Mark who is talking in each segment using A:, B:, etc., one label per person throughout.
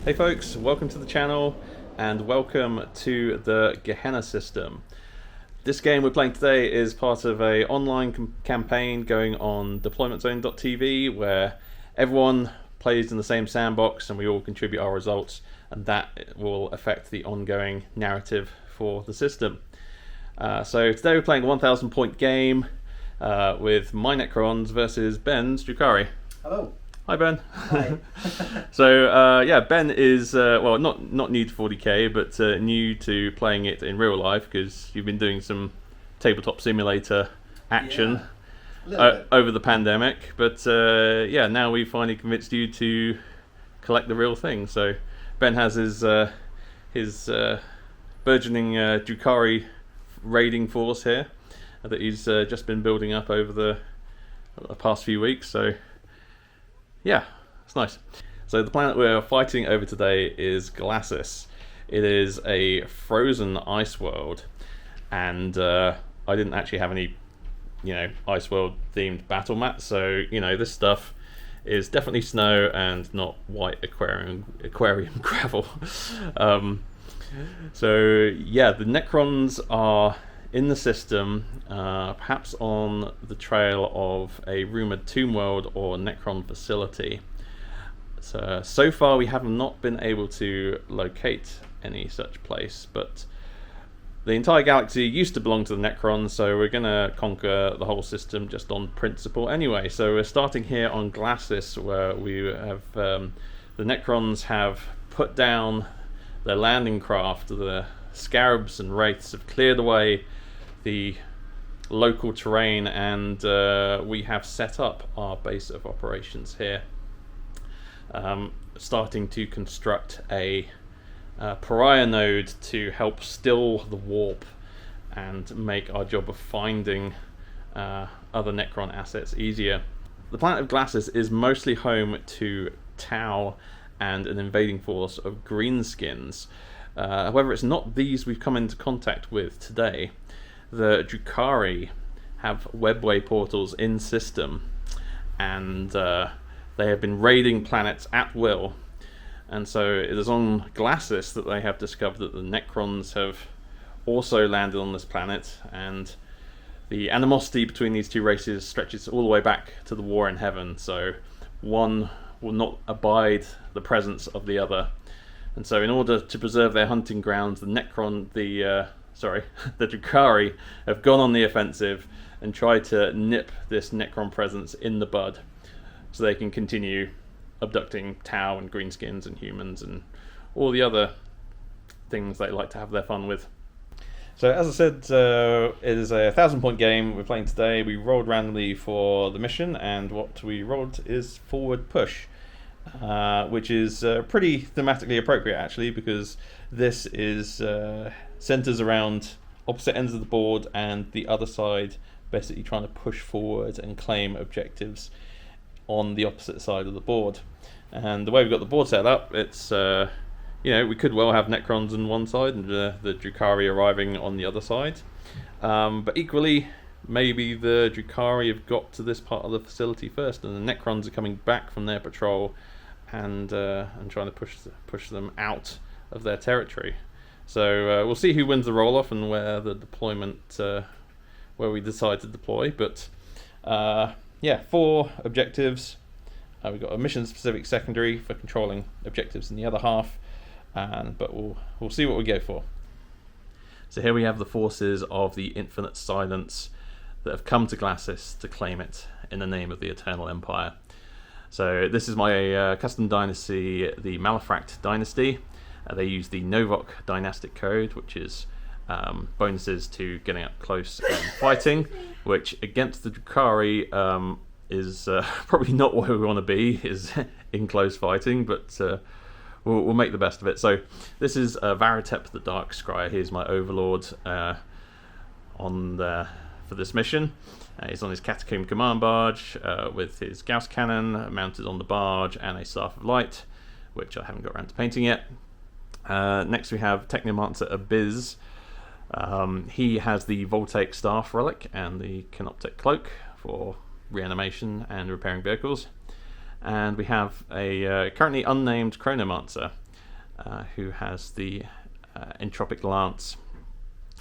A: Hey folks, welcome to the channel and welcome to the Gehenna system. This game we're playing today is part of an online campaign going on deploymentzone.tv where everyone plays in the same sandbox and we all contribute our results, and that will affect the ongoing narrative for the system. So today we're playing a 1,000 point game with my Necrons versus Ben's Drukhari.
B: Hello.
A: Hi Ben.
B: Hi.
A: So yeah, Ben is well, not new to 40k, but new to playing it in real life because you've been doing some tabletop simulator action over the pandemic. But yeah, now we finally convinced you to collect the real thing. So Ben has his burgeoning Drukhari raiding force here that he's just been building up over the past few weeks. So yeah, it's nice. So the planet we're fighting over today is Glacis. It is a frozen ice world, and I didn't actually have any, ice world themed battle mats. So this stuff is definitely snow and not white aquarium gravel. So yeah, the Necrons are in the system, perhaps on the trail of a rumoured tomb world or Necron facility. So far we have not been able to locate any such place, but the entire galaxy used to belong to the Necrons, so we're going to conquer the whole system just on principle anyway. So we're starting here on Glacis, where we have the Necrons have put down their landing craft. The Scarabs and Wraiths have cleared away the local terrain, and we have set up our base of operations here, starting to construct a pariah node to help still the warp and make our job of finding other Necron assets easier. The planet of Glacis is mostly home to Tau and an invading force of greenskins. However, it's not these we've come into contact with today. The Drukhari have webway portals in system, and they have been raiding planets at will. And so it is on Glacis that they have discovered that the Necrons have also landed on this planet, and the animosity between these two races stretches all the way back to the War in Heaven. So one will not abide the presence of the other. And so in order to preserve their hunting grounds, the Drukhari have gone on the offensive and tried to nip this Necron presence in the bud so they can continue abducting Tau and greenskins and humans and all the other things they like to have their fun with. So as I said, it is a 1,000 point game we're playing today. We rolled randomly for the mission, and what we rolled is forward push, which is pretty thematically appropriate actually, because this is centers around opposite ends of the board and the other side basically trying to push forward and claim objectives on the opposite side of the board. And the way we've got the board set up, it's we could well have Necrons on one side and the Drukhari arriving on the other side, but equally maybe the Drukhari have got to this part of the facility first and the Necrons are coming back from their patrol and trying to push them out of their territory. So we'll see who wins the roll-off and where the deployment, where we decide to deploy. But yeah, 4 objectives. We've got a mission-specific secondary for controlling objectives in the other half, but we'll see what we go for. So here we have the forces of the Infinite Silence that have come to Glacis to claim it in the name of the Eternal Empire. So this is my custom dynasty, the Malaphract dynasty. They use the Novok dynastic code, which is bonuses to getting up close and fighting, which against the Drukhari is probably not where we want to be, is in close fighting, but we'll make the best of it. So this is Varatep the Dark Scryer. Here's my overlord for this mission. He's on his Catacomb command barge with his Gauss cannon mounted on the barge and a Staff of Light, which I haven't got around to painting yet. Next we have Technomancer Abyss. He has the Voltaic Staff Relic and the Canoptek Cloak for reanimation and repairing vehicles. And we have a currently unnamed Chronomancer. who has the entropic lance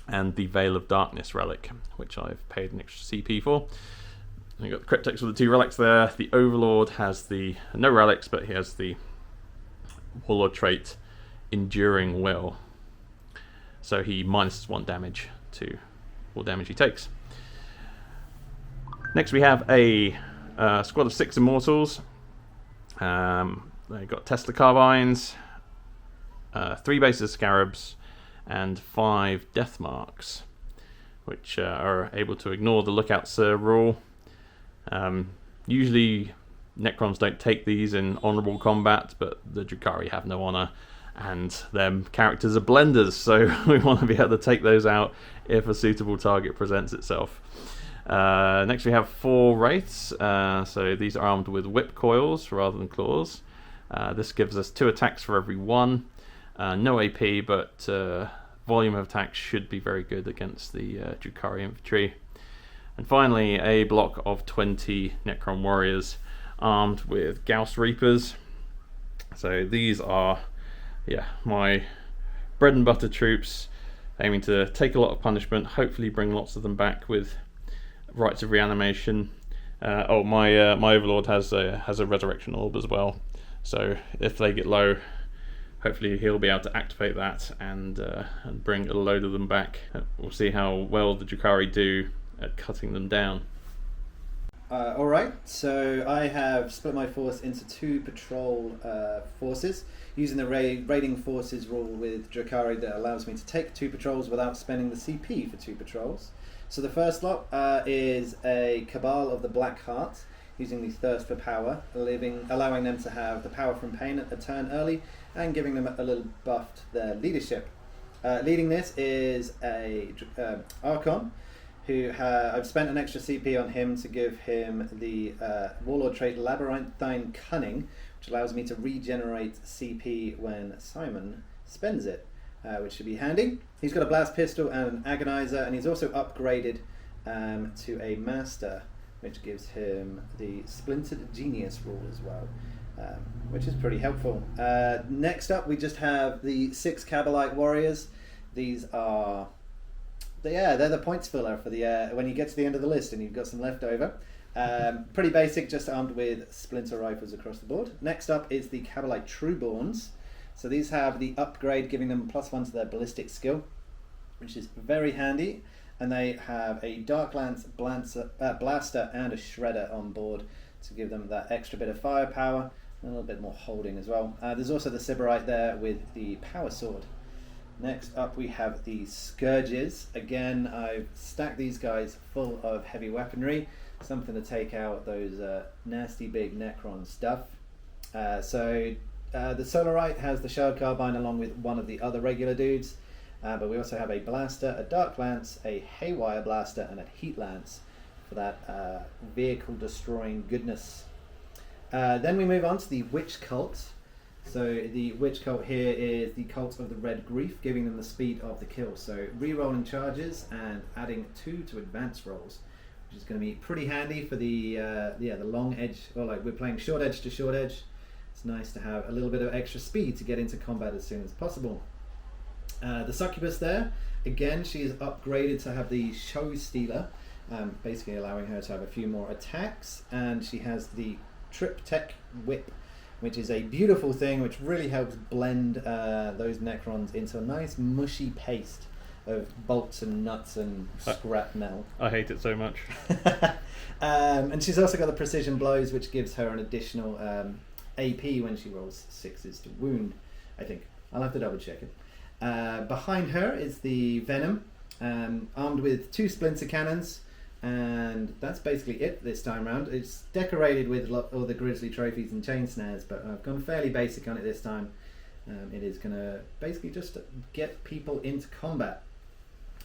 A: and the Veil of Darkness relic, which I've paid an extra CP for. And you've got the cryptex with the 2 relics there. The Overlord has the no relics, but he has the Warlord trait Enduring Will, so he minuses 1 damage to all damage he takes. Next we have a squad of 6 Immortals. They've got Tesla Carbines, 3 bases Scarabs, and 5 Death Marks, which are able to ignore the Lookout Sir rule. Usually Necrons don't take these in honourable combat, but the Drukhari have no honour, and their characters are blenders, so we want to be able to take those out if a suitable target presents itself. Next we have 4 Wraiths, so these are armed with whip coils rather than claws. This gives us 2 attacks for every 1. No AP, but volume of attacks should be very good against the Drukhari infantry. And finally, a block of 20 Necron warriors armed with Gauss Reapers. So these are, my bread and butter troops, aiming to take a lot of punishment, hopefully bring lots of them back with rites of reanimation. My Overlord has a resurrection orb as well. So if they get low, hopefully he'll be able to activate that and bring a load of them back. We'll see how well the Drukhari do at cutting them down.
B: Alright, so I have split my force into 2 patrol forces, using the raiding forces rule with Drukhari that allows me to take 2 patrols without spending the CP for 2 patrols. So the first lot is a Cabal of the Black Heart, using the Thirst for Power, allowing them to have the Power from Pain a turn early, and giving them a little buff to their leadership. Leading this is a Archon, who I've spent an extra CP on him to give him the Warlord trait Labyrinthine Cunning, which allows me to regenerate CP when Simon spends it, which should be handy. He's got a Blast Pistol and an Agonizer, and he's also upgraded to a Master, which gives him the Splintered Genius rule as well, which is pretty helpful. Next up, we just have the 6 Cabalite Warriors. These are... they're the points filler for the when you get to the end of the list and you've got some left over. Pretty basic, just armed with splinter rifles across the board. Next up is the Cabalite Trueborns. So these have the upgrade giving them +1 to their ballistic skill, which is very handy. And they have a Dark Lance, Blaster and a Shredder on board to give them that extra bit of firepower and a little bit more holding as well. There's also the Sybarite there with the Power Sword. Next up we have the Scourges. Again, I've stacked these guys full of heavy weaponry, something to take out those nasty big Necron stuff. The Solarite has the Shard Carbine along with one of the other regular dudes, but we also have a Blaster, a Dark Lance, a Haywire Blaster, and a Heat Lance for that vehicle destroying goodness. Then we move on to the Witch Cult. So the Witch Cult here is the Cult of the Red Grief, giving them the speed of the kill. So re-rolling charges and adding 2 to advance rolls, which is going to be pretty handy for the long edge, or like we're playing short edge to short edge. It's nice to have a little bit of extra speed to get into combat as soon as possible. The Succubus there, again, she is upgraded to have the Show Stealer, basically allowing her to have a few more attacks, and she has the Triptech Whip, which is a beautiful thing which really helps blend those Necrons into a nice mushy paste of bolts and nuts and scrap metal.
A: I hate it so much.
B: And she's also got the Precision Blows, which gives her an additional AP when she rolls 6s to wound, I think. I'll have to double check it. Behind her is the Venom, armed with 2 Splinter Cannons, and that's basically it this time around. It's decorated with all the Grizzly trophies and chain snares, but I've gone fairly basic on it this time. It is going to basically just get people into combat.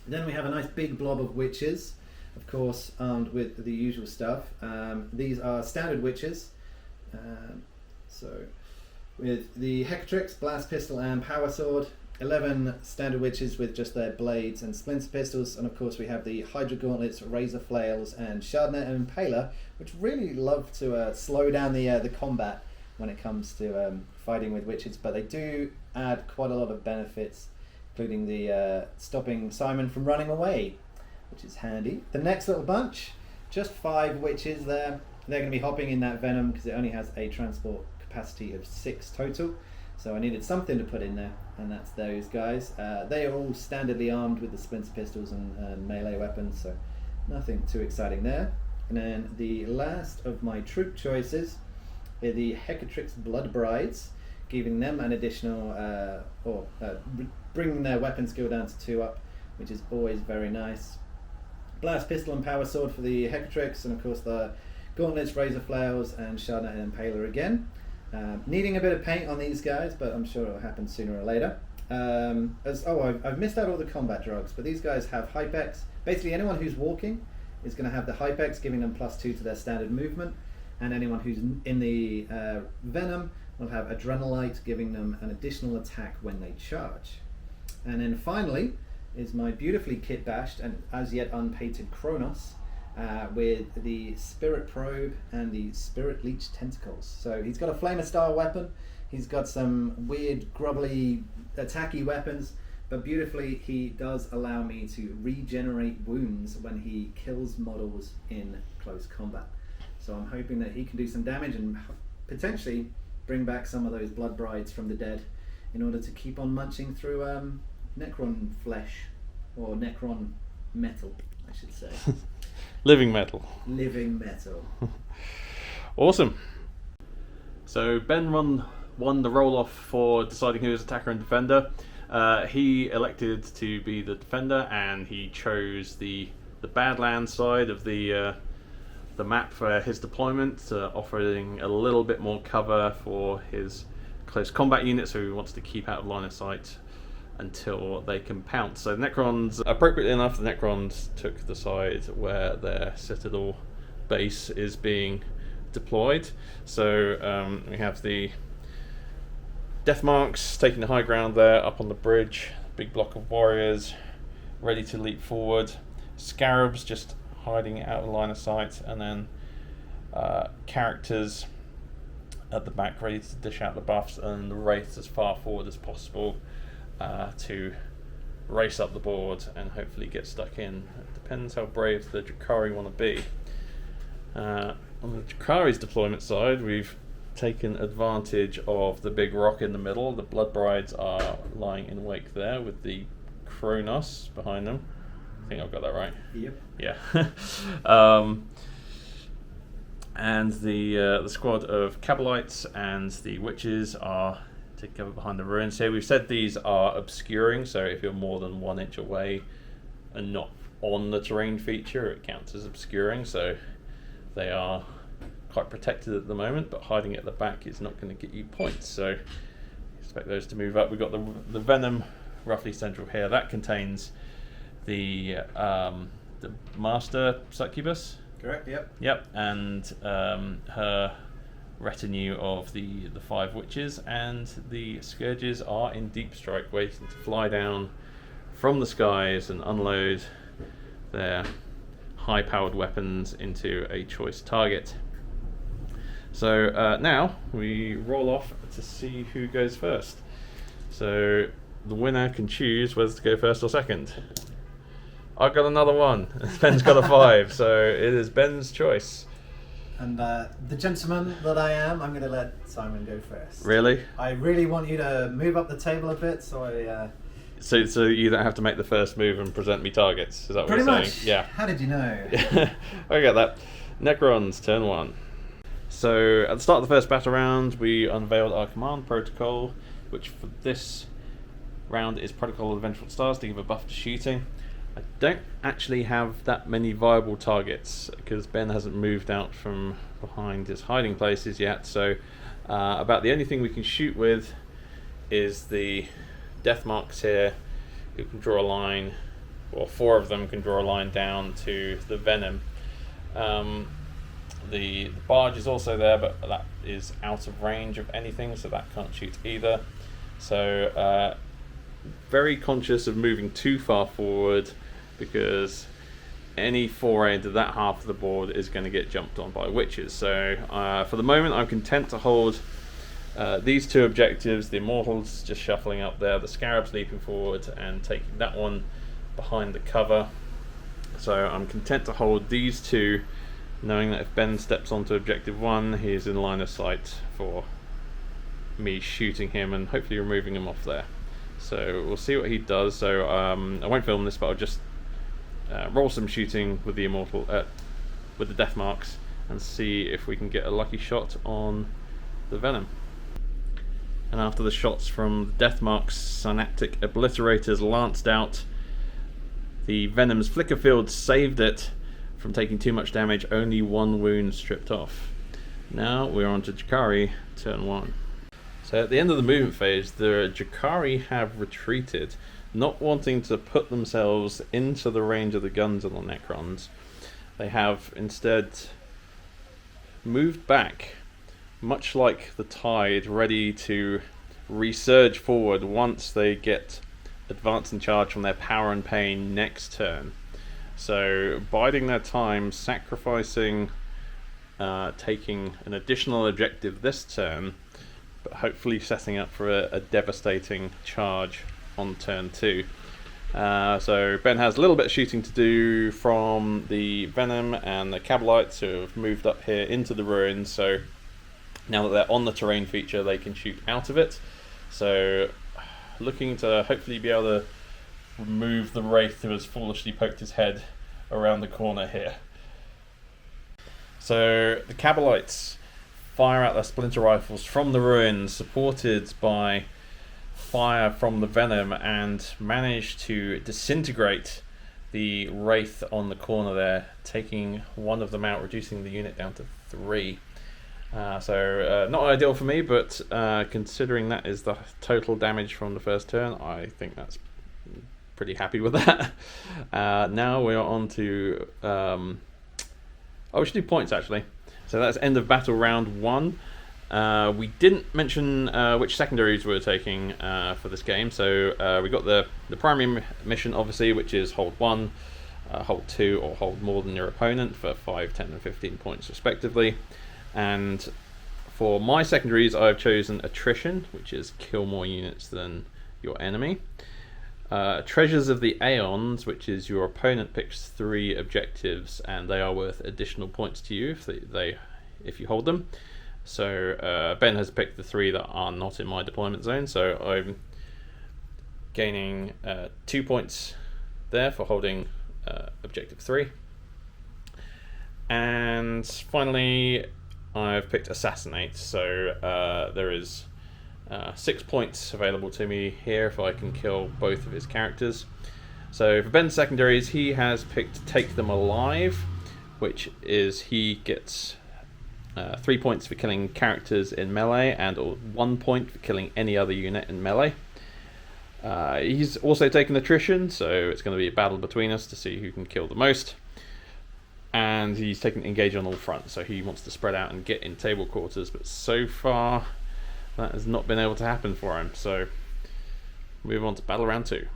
B: Then we have a nice big blob of witches, of course, armed with the usual stuff. These are standard witches. So with the Hecatrix, Blast Pistol and Power Sword, 11 standard witches with just their blades and splinter pistols, and of course we have the Hydra Gauntlets, Razor Flails and Shardnet and Impaler, which really love to slow down the combat when it comes to fighting with witches, but they do add quite a lot of benefits, including the stopping Simon from running away, which is handy. The next little bunch, just 5 witches there. They're going to be hopping in that venom because it only has a transport capacity of 6 total. So I needed something to put in there, and that's those guys. They are all standardly armed with the splinter pistols and melee weapons, so nothing too exciting there. And then the last of my troop choices are the Hecatrix Blood Brides, giving them an additional, bringing their weapon skill down to 2 up, which is always very nice. Blast Pistol and Power Sword for the Hecatrix, and of course the Gauntlets, Razor Flails, and Shardnet and Impaler again. Needing a bit of paint on these guys, but I'm sure it'll happen sooner or later. I've missed out all the combat drugs, but these guys have Hypex. Basically, anyone who's walking is going to have the Hypex, giving them +2 to their standard movement, and anyone who's in the Venom will have Adrenalite, giving them an additional attack when they charge. And then finally is my beautifully kit bashed and as yet unpainted Kronos, with the Spirit Probe and the Spirit Leech Tentacles. So he's got a Flamer style weapon, he's got some weird grubbly attacky weapons, but beautifully he does allow me to regenerate wounds when he kills models in close combat. So I'm hoping that he can do some damage and potentially bring back some of those Blood Brides from the dead in order to keep on munching through Necron flesh, or Necron metal, I should say.
A: Living metal.
B: Living metal.
A: Awesome. So Ben won the roll-off for deciding who is attacker and defender. He elected to be the defender, and he chose the badlands side of the map for his deployment, offering a little bit more cover for his close combat units, so he wants to keep out of line of sight until they can pounce. So the Necrons, appropriately enough, the Necrons took the side where their Citadel base is being deployed. So we have the Deathmarks taking the high ground there up on the bridge, big block of warriors ready to leap forward, Scarabs just hiding out of line of sight, and then characters at the back ready to dish out the buffs, and the Wraiths as far forward as possible to race up the board and hopefully get stuck in. It depends how brave the Drukhari want to be. On the Drukhari's deployment side, we've taken advantage of the big rock in the middle. The Blood Brides are lying in wake there with the Kronos behind them. I think I've got that right.
B: Yep.
A: Yeah. And the squad of Cabalites and the Witches are together behind the ruins here. We've said these are obscuring, so if you're more than 1 inch away and not on the terrain feature, it counts as obscuring. So they are quite protected at the moment, but hiding at the back is not going to get you points. So expect those to move up. We've got the Venom roughly central here. That contains the Master Succubus.
B: Correct. Yep.
A: Yep, and her retinue of the 5 witches, and the Scourges are in deep strike, waiting to fly down from the skies and unload their high-powered weapons into a choice target. So now we roll off to see who goes first. So the winner can choose whether to go first or second. I've got another one. Ben's got a 5, so it is Ben's choice.
B: And the gentleman that I am, I'm going to let Simon go first.
A: Really?
B: I really want you to move up the table a bit, so I...
A: So you don't have to make the first move and present me targets, is that what
B: Pretty
A: you're
B: much.
A: saying? Yeah.
B: How did you know?
A: I get that. Necrons, turn 1. So at the start of the first battle round, we unveiled our command protocol, which for this round is Protocol of the Vengeful Stars to give a buff to shooting. I don't actually have that many viable targets because Ben hasn't moved out from behind his hiding places yet, so about the only thing we can shoot with is the Deathmarks here, who can draw a line, or 4 of them can draw a line down to the Venom. The Barge is also there, but that is out of range of anything, so that can't shoot either. So very conscious of moving too far forward, because any foray into that half of the board is going to get jumped on by witches. So for the moment I'm content to hold these two objectives, the Immortals just shuffling up there, the Scarabs leaping forward and taking that one behind the cover. So I'm content to hold these two, knowing that if Ben steps onto objective 1, he's in line of sight for me shooting him and hopefully removing him off there. So we'll see what he does. So I won't film this, but I'll just roll some shooting with the Immortal, with the death marks, and see if we can get a lucky shot on the Venom. And after the shots from the death marks, synaptic obliterators lanced out. The Venom's flicker field saved it from taking too much damage, only 1 wound stripped off. Now we're on to Drukhari, turn 1. So at the end of the movement phase, the Drukhari have retreated, not wanting to put themselves into the range of the guns on the Necrons. They have instead moved back, much like the tide, ready to resurge forward once they get advance and charge from their power and pain next turn. So biding their time, sacrificing taking an additional objective this turn, but hopefully setting up for a devastating charge on turn 2. So Ben has a little bit of shooting to do from the Venom and the Cabalites, who have moved up here into the ruins. So now that they're on the terrain feature, they can shoot out of it. So looking to hopefully be able to remove the Wraith who has foolishly poked his head around the corner here. So the Cabalites fire out their splinter rifles from the ruins, supported by fire from the Venom, and manage to disintegrate the Wraith on the corner there, taking one of them out, reducing the unit down to 3. So not ideal for me, but considering that is the total damage from the first turn, I think that's pretty happy with that. Now we're on to we should do points actually. So that's end of battle round 1. We didn't mention which secondaries we were taking for this game. So we got the primary mission, obviously, which is hold 1, hold 2, or hold more than your opponent for 5, 10 and 15 points respectively. And for my secondaries, I've chosen attrition, which is kill more units than your enemy. Treasures of the Aeons, which is your opponent picks 3 objectives and they are worth additional points to you if you hold them. So Ben has picked the 3 that are not in my deployment zone, so I'm gaining 2 points there for holding objective 3. And finally, I've picked assassinate, so there is 6 points available to me here if I can kill both of his characters. So for Ben's secondaries, he has picked take them alive, which is he gets 3 points for killing characters in melee and 1 point for killing any other unit in melee. He's also taken attrition, so it's going to be a battle between us to see who can kill the most. And he's taken engage on all fronts, so he wants to spread out and get in table quarters, but so far that has not been able to happen for him. So move on to battle round 2.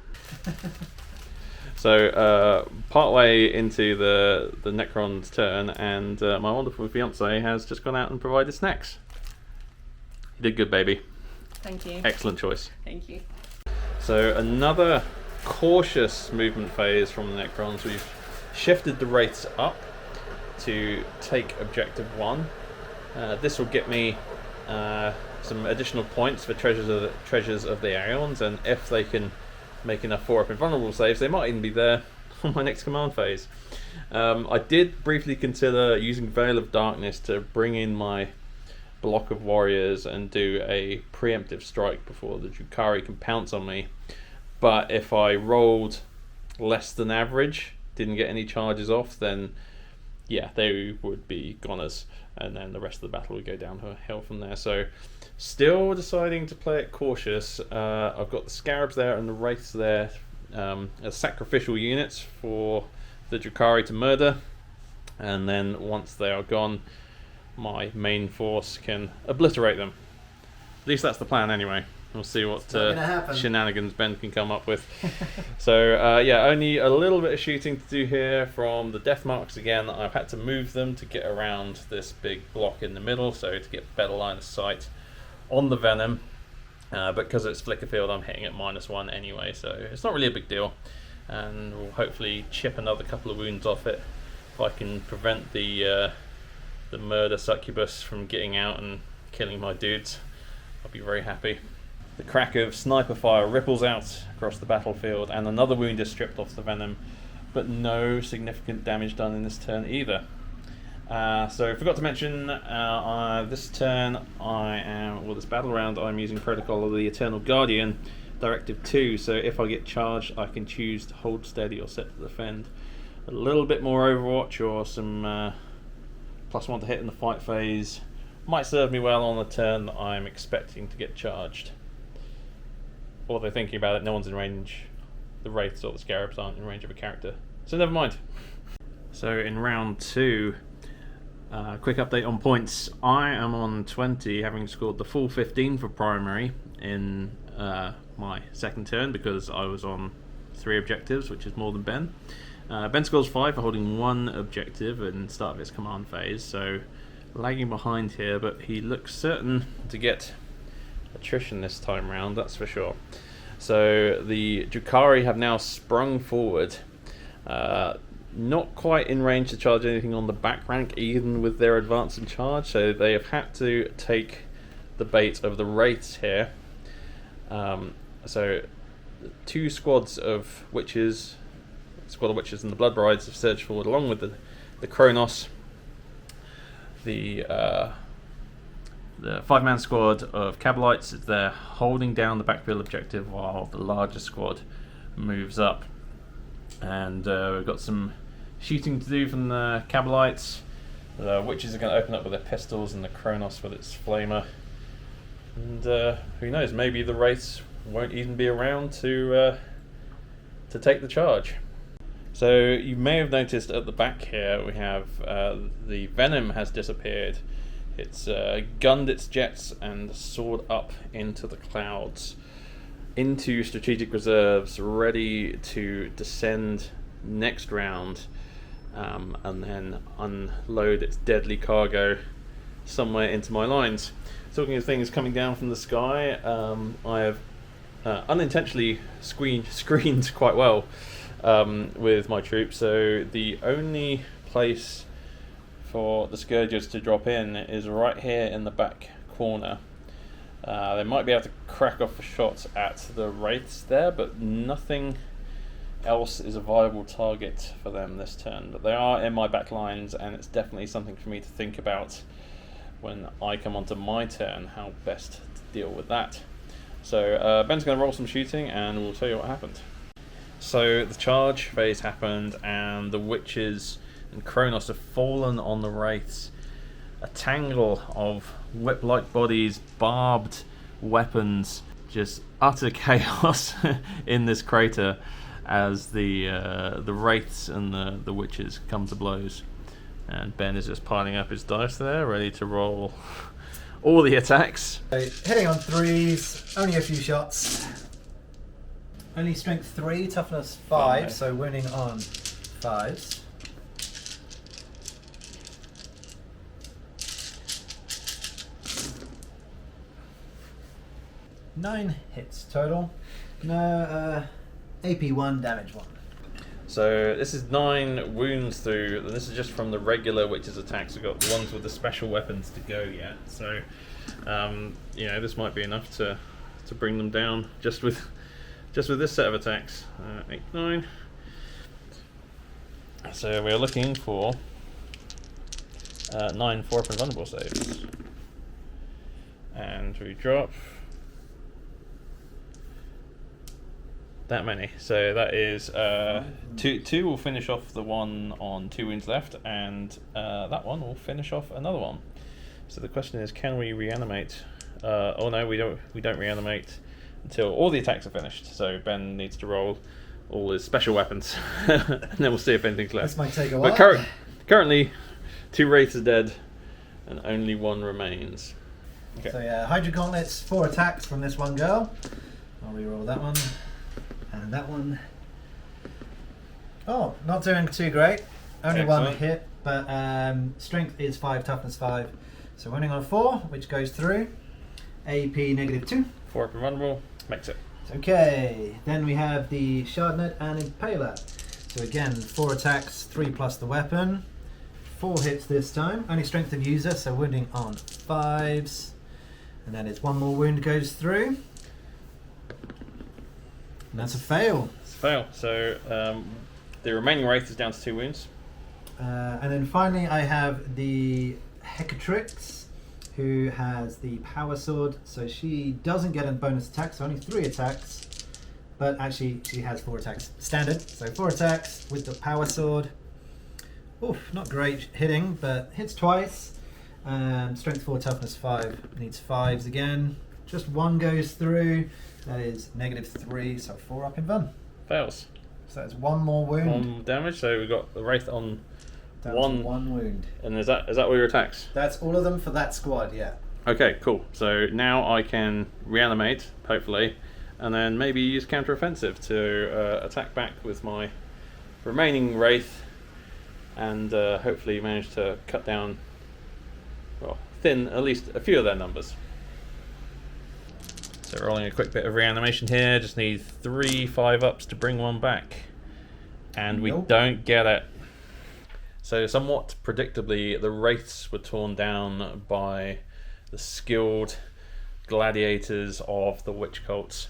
A: So partway into the Necron's turn, and my wonderful fiance has just gone out and provided snacks. You did good, baby.
C: Thank you.
A: Excellent choice.
C: Thank you.
A: So another cautious movement phase from the Necrons. We've shifted the Wraiths up to take objective 1. This will get me some additional points for treasures of the Aeons, and if they can make enough 4-up invulnerable saves, they might even be there on my next command phase. I did briefly consider using Veil of Darkness to bring in my block of warriors and do a preemptive strike before the Drukhari can pounce on me, but if I rolled less than average, didn't get any charges off, then yeah, they would be goners, and then the rest of the battle would go downhill from there. So still deciding to play it cautious. I've got the Scarabs there and the Wraiths there as sacrificial units for the Drukhari to murder, and then once they are gone, my main force can obliterate them. At least that's the plan anyway. We'll see what shenanigans Ben can come up with. So yeah, only a little bit of shooting to do here from the death marks again. I've had to move them to get around this big block in the middle, so to get better line of sight on the venom, but because it's flicker field, I'm hitting at -1 anyway, so it's not really a big deal. And we'll hopefully chip another couple of wounds off it if I can prevent the murder succubus from getting out and killing my dudes. I'll be very happy. The crack of sniper fire ripples out across the battlefield, and another wound is stripped off the venom, but no significant damage done in this turn either. So I forgot to mention, this turn this battle round, I'm using Protocol of the Eternal Guardian, Directive 2, so if I get charged I can choose to hold steady or set to defend. A little bit more Overwatch or some +1 to hit in the fight phase might serve me well on the turn that I'm expecting to get charged. Although thinking about it, no one's in range, the Wraiths or the Scarabs aren't in range of a character, so never mind. So in round 2, quick update on points. I am on 20, having scored the full 15 for primary in my second turn because I was on 3 objectives, which is more than Ben. Ben scores 5 for holding 1 objective in the start of his command phase, so lagging behind here, but he looks certain to get attrition this time round, that's for sure. So the Drukhari have now sprung forward, not quite in range to charge anything on the back rank, even with their advance and charge, so they have had to take the bait of the Wraiths here. So 2 squads of witches, squad of witches and the Blood Brides have surged forward along with the Kronos. The 5-man squad of Cabalites is there holding down the backfield objective while the larger squad moves up. And we've got some shooting to do from the Cabalites. The witches are going to open up with their pistols and the Kronos with its flamer. And who knows, maybe the Wraiths won't even be around to take the charge. So you may have noticed at the back here we have the Venom has disappeared. It's gunned its jets and soared up into the clouds, into strategic reserves, ready to descend next round, and then unload its deadly cargo somewhere into my lines. Talking of things coming down from the sky, I have unintentionally screened quite well with my troops, so the only place for the Scourgers to drop in is right here in the back corner. They might be able to crack off a shot at the Wraiths there, but nothing else is a viable target for them this turn. But they are in my back lines, and it's definitely something for me to think about when I come onto my turn, how best to deal with that. So Ben's going to roll some shooting and we'll tell you what happened. So the charge phase happened and the witches and Kronos have fallen on the Wraiths. A tangle of whip-like bodies, barbed weapons, just utter chaos in this crater as the Wraiths and the witches come to blows. And Ben is just piling up his dice there, ready to roll all the attacks.
B: Hitting on 3s, only a few shots. Only strength 3, toughness 5, so winning on 5s. Nine hits total. No, AP 1, damage 1.
A: So this is 9 wounds through, and this is just from the regular witches attacks. We've got the ones with the special weapons to go yet. So, you know, this might be enough to bring them down just with this set of attacks. 8, 9. So we're looking for 9 4-up and vulnerable saves, and we drop that many. So that is two will finish off the one on 2 wounds left, and that one will finish off another one. So the question is, can we reanimate? Oh no, we don't reanimate until all the attacks are finished. So Ben needs to roll all his special weapons, and then we'll see if anything's left.
B: This might take a while.
A: But currently, 2 Wraiths are dead, and only 1 remains. Okay.
B: So yeah, Hydra Gauntlets, 4 attacks from this one girl. I'll reroll that one. And that one. Oh, not doing too great. Only
A: Excellent.
B: 1 hit, but strength is 5, toughness 5. So winning on 4, which goes through. AP -2.
A: 4 up and vulnerable. Makes it.
B: Okay, then we have the Shardnet and Impaler. So again, 4 attacks, 3 plus the weapon. 4 hits this time. Only strength of user, so wounding on 5s. And then it's 1 more wound goes through. And that's a fail.
A: It's a fail. So the remaining wraith is down to 2 wounds.
B: And then finally I have the Hecatrix, who has the Power Sword. So she doesn't get a bonus attack, so only 3 attacks. But actually she has 4 attacks standard. So 4 attacks with the Power Sword. Oof, not great hitting, but hits twice. Strength 4, toughness 5. Needs 5s again. Just 1 goes through. That is -3, so 4 up in Vun.
A: Fails.
B: So that's 1 more wound.
A: 1 damage, so we've got the wraith on
B: Down to
A: 1
B: wound.
A: And is that all your attacks?
B: That's all of them for that squad, yeah.
A: Okay, cool. So now I can reanimate, hopefully, and then maybe use counter-offensive to attack back with my remaining wraith, and hopefully manage to cut down, well, thin at least a few of their numbers. So rolling a quick bit of reanimation here. Just need 3 5-ups to bring 1 back, and we don't get it. So somewhat predictably, the wraiths were torn down by the skilled gladiators of the witch cults.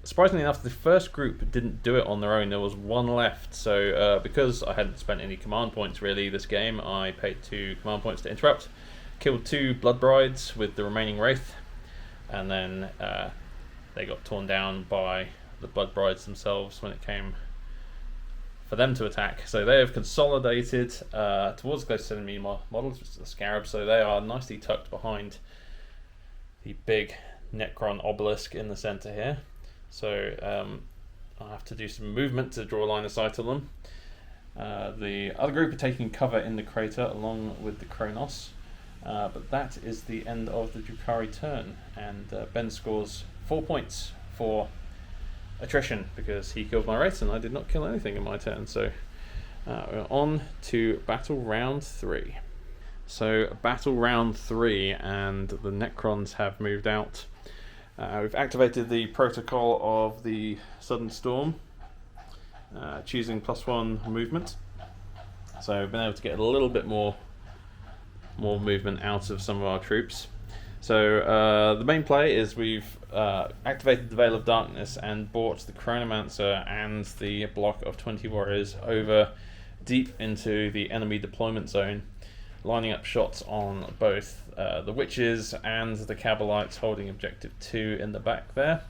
A: Surprisingly enough, the first group didn't do it on their own. There was 1 left. So because I hadn't spent any command points really this game, I paid 2 command points to interrupt. Killed 2 blood brides with the remaining wraith, and then they got torn down by the blood brides themselves when it came for them to attack. So they have consolidated towards close enemy models, which is the scarab. So they are nicely tucked behind the big Necron obelisk in the center here. So I'll have to do some movement to draw a line of sight on them. The other group are taking cover in the crater along with the Kronos. But that is the end of the Drukhari turn, and Ben scores 4 points for attrition because he killed my wraith and I did not kill anything in my turn. So we're on to battle round 3. So battle round 3, and the Necrons have moved out. We've activated the protocol of the sudden storm, choosing +1 movement. So we've been able to get a little bit more movement out of some of our troops. So the main play is we've activated the Veil of Darkness and brought the Chronomancer and the block of 20 warriors over deep into the enemy deployment zone, lining up shots on both the witches and the Cabalites holding objective 2 in the back there.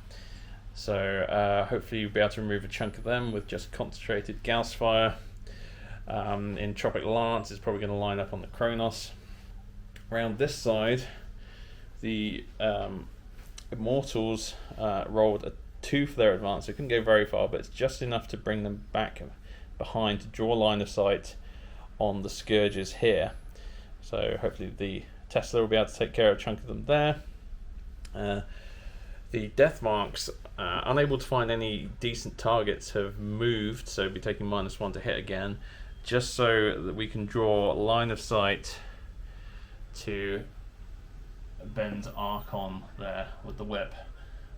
A: So hopefully you'll be able to remove a chunk of them with just concentrated Gauss fire. Entropic Lance is probably going to line up on the Kronos. Around this side, the Immortals rolled a 2 for their advance. They couldn't go very far, but it's just enough to bring them back behind to draw a line of sight on the Scourges here. So hopefully the Tesla will be able to take care of a chunk of them there. The Death Marks, unable to find any decent targets, have moved, so we'll be taking -1 to hit again, just so that we can draw a line of sight to Ben's Archon there with the whip.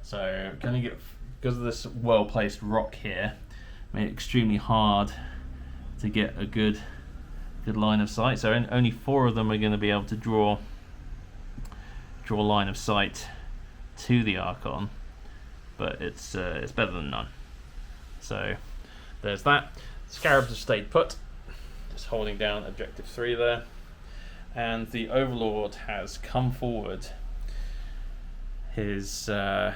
A: So going to get, because of this well placed rock here, made it extremely hard to get a good line of sight. So only 4 of them are going to be able to draw a line of sight to the Archon, but it's better than none. So there's that. Scarabs have stayed put, just holding down objective 3 there. And the Overlord has come forward. His Staff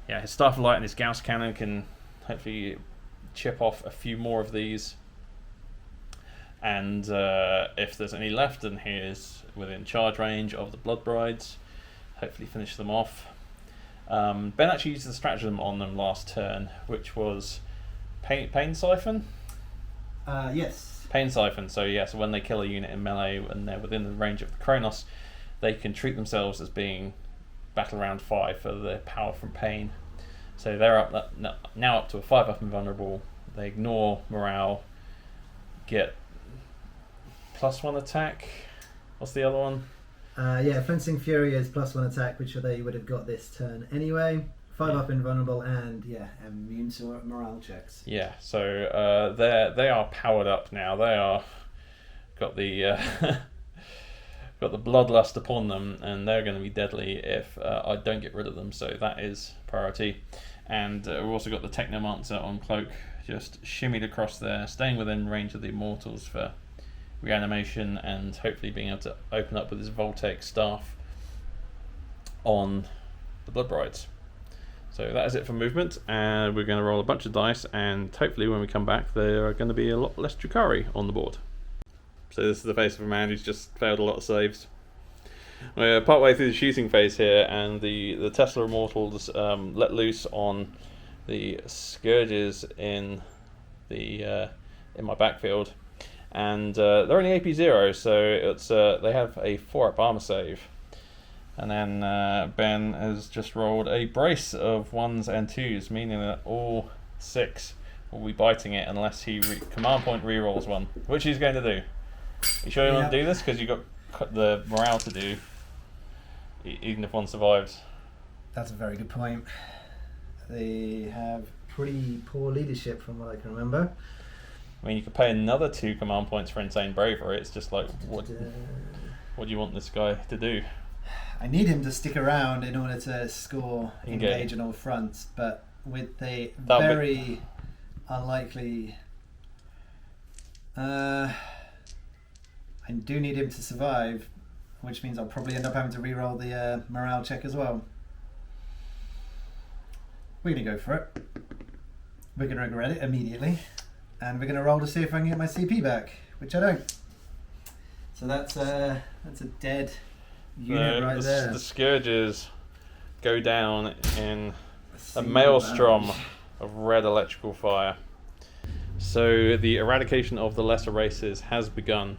A: of Light and his Gauss Cannon can hopefully chip off a few more of these. And if there's any left, then he is within charge range of the Blood Brides. Hopefully finish them off. Ben actually used the stratagem on them last turn, which was Pain Siphon?
B: Yes.
A: Pain Siphon. So when they kill a unit in melee and they're within the range of the Kronos, they can treat themselves as being battle round 5 for their power from pain. So they're now up to a 5-up invulnerable. They ignore morale, get +1 attack. What's the other one?
B: Yeah, Fencing Fury is +1 attack, which they would have got this turn anyway. 5 up invulnerable, and yeah, immune to morale checks.
A: Yeah, so they are powered up now. They are got the got the bloodlust upon them, and they're going to be deadly if I don't get rid of them. So that is priority. And we've also got the Technomancer on Cloak, just shimmied across there, staying within range of the Immortals for reanimation, and hopefully being able to open up with his Voltaic staff on the Blood Brides. So that is it for movement, and we're going to roll a bunch of dice, and hopefully when we come back there are going to be a lot less Drukhari on the board. So this is the face of a man who's just failed a lot of saves. We're partway through the shooting phase here, and the Tesla Immortals let loose on the Scourges in my backfield, and they're only AP 0, so it's they have a 4-up armor save. And then Ben has just rolled a brace of 1s and 2s, meaning that all 6 will be biting it unless he command point rerolls one, which he's going to do. You sure you want to do this? Because you've got the morale to do, even if one survives.
B: That's a very good point. They have pretty poor leadership from what I can remember.
A: I mean, you could pay another 2 command points for Insane Bravery. It's just like, what do you want this guy to do?
B: I need him to stick around in order to score, engage on all fronts, but with the very unlikely... I do need him to survive, which means I'll probably end up having to reroll the morale check as well. We're going to go for it. We're going to regret it immediately, and we're going to roll to see if I can get my CP back, which I don't. So that's a dead... unit right there.
A: The Scourges go down in a maelstrom of red electrical fire. So the eradication of the lesser races has begun.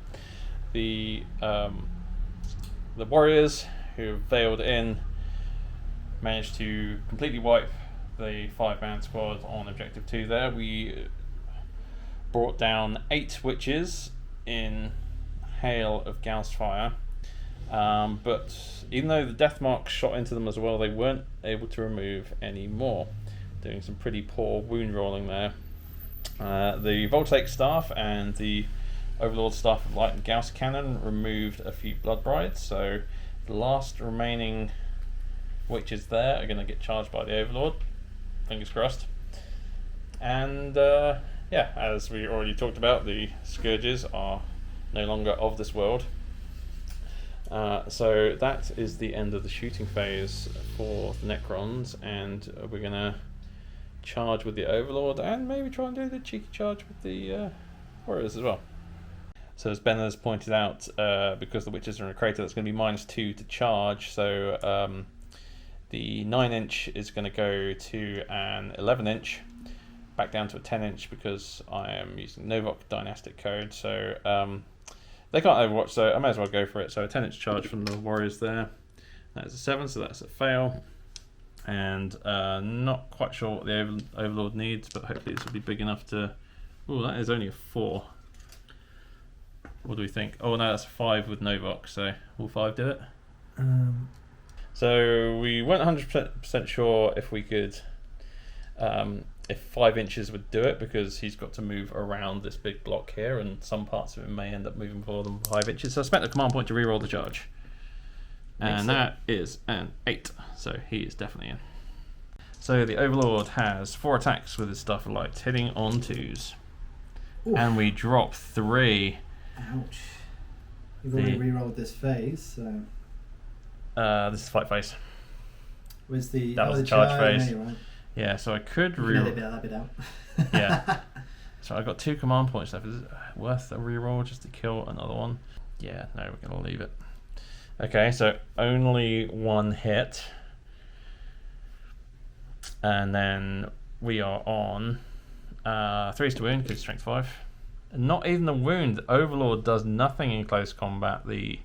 A: The warriors who veiled in managed to completely wipe the 5-man squad on objective 2 there. We brought down 8 witches in hail of Gauss fire. But even though the death marks shot into them as well, they weren't able to remove any more, doing some pretty poor wound rolling there. The Voltaic staff and the Overlord staff of light and Gauss cannon removed a few Blood Brides, so the last remaining witches there are going to get charged by the Overlord. Fingers crossed. And yeah, as we already talked about, the Scourges are no longer of this world. So that is the end of the shooting phase for the Necrons, and we're going to charge with the Overlord and maybe try and do the cheeky charge with the Warriors as well. So as Ben has pointed out, because the witches are in a crater, that's going to be -2 to charge, so the 9-inch is going to go to an 11-inch, back down to a 10-inch because I am using Novok Dynastic Code, so they can't overwatch, so I may as well go for it. So a 10-inch charge from the Warriors there. That is a 7, so that's a fail. And not quite sure what the Overlord needs, but hopefully this will be big enough to... Oh, that is only a 4. What do we think? Oh no, that's a 5 with Novok, so will 5 do it? So we weren't 100% sure if we could... if 5 inches would do it, because he's got to move around this big block here, and some parts of it may end up moving more than 5 inches. So I spent a command point to reroll the charge. And that is an 8, so he is definitely in. So the Overlord has 4 attacks with his Staff of Light, hitting on 2s. Oof. And we drop 3.
B: Ouch. You've already rerolled this phase, so...
A: this is fight phase.
B: Was the...
A: That was the charge phase.
B: No, right.
A: Yeah, so I could
B: edit that bit out.
A: Yeah. So I've got 2 command points left. Is it worth a reroll just to kill another one? Yeah, no, we're going to leave it. Okay, so only 1 hit. And then we are on 3's to wound, because strength 5. Not even the wound. The Overlord does nothing in close combat. The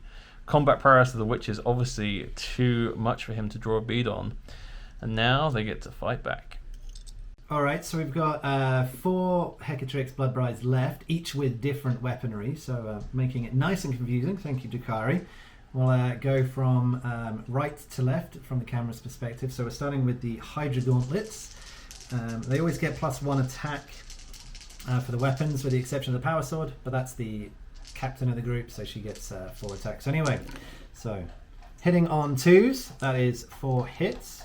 A: combat prowess of the witch is obviously too much for him to draw a bead on. And now they get to fight back.
B: Alright, so we've got 4 Hecatrix Blood Brides left, each with different weaponry, so making it nice and confusing. Thank you, Drukhari. We'll go from right to left from the camera's perspective. So we're starting with the Hydra Gauntlets. They always get +1 attack for the weapons, with the exception of the Power Sword, but that's the captain of the group, so she gets 4 attacks. Anyway, so hitting on 2s, that is 4 hits.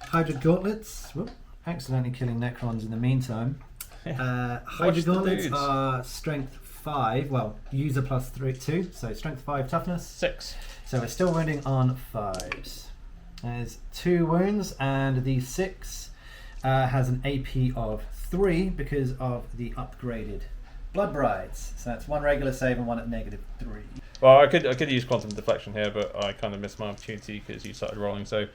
B: Hydra Gauntlets, whoop, accidentally killing Necrons in the meantime. Hydra Gauntlets are strength 5, well, user +2, so strength 5, toughness
A: 6.
B: So we're still wounding on 5s. There's 2 wounds, and the 6 has an AP of 3 because of the upgraded Blood Brides. So that's 1 regular save and 1 at -3.
A: Well, I could use quantum deflection here, but I kind of missed my opportunity because you started rolling. So,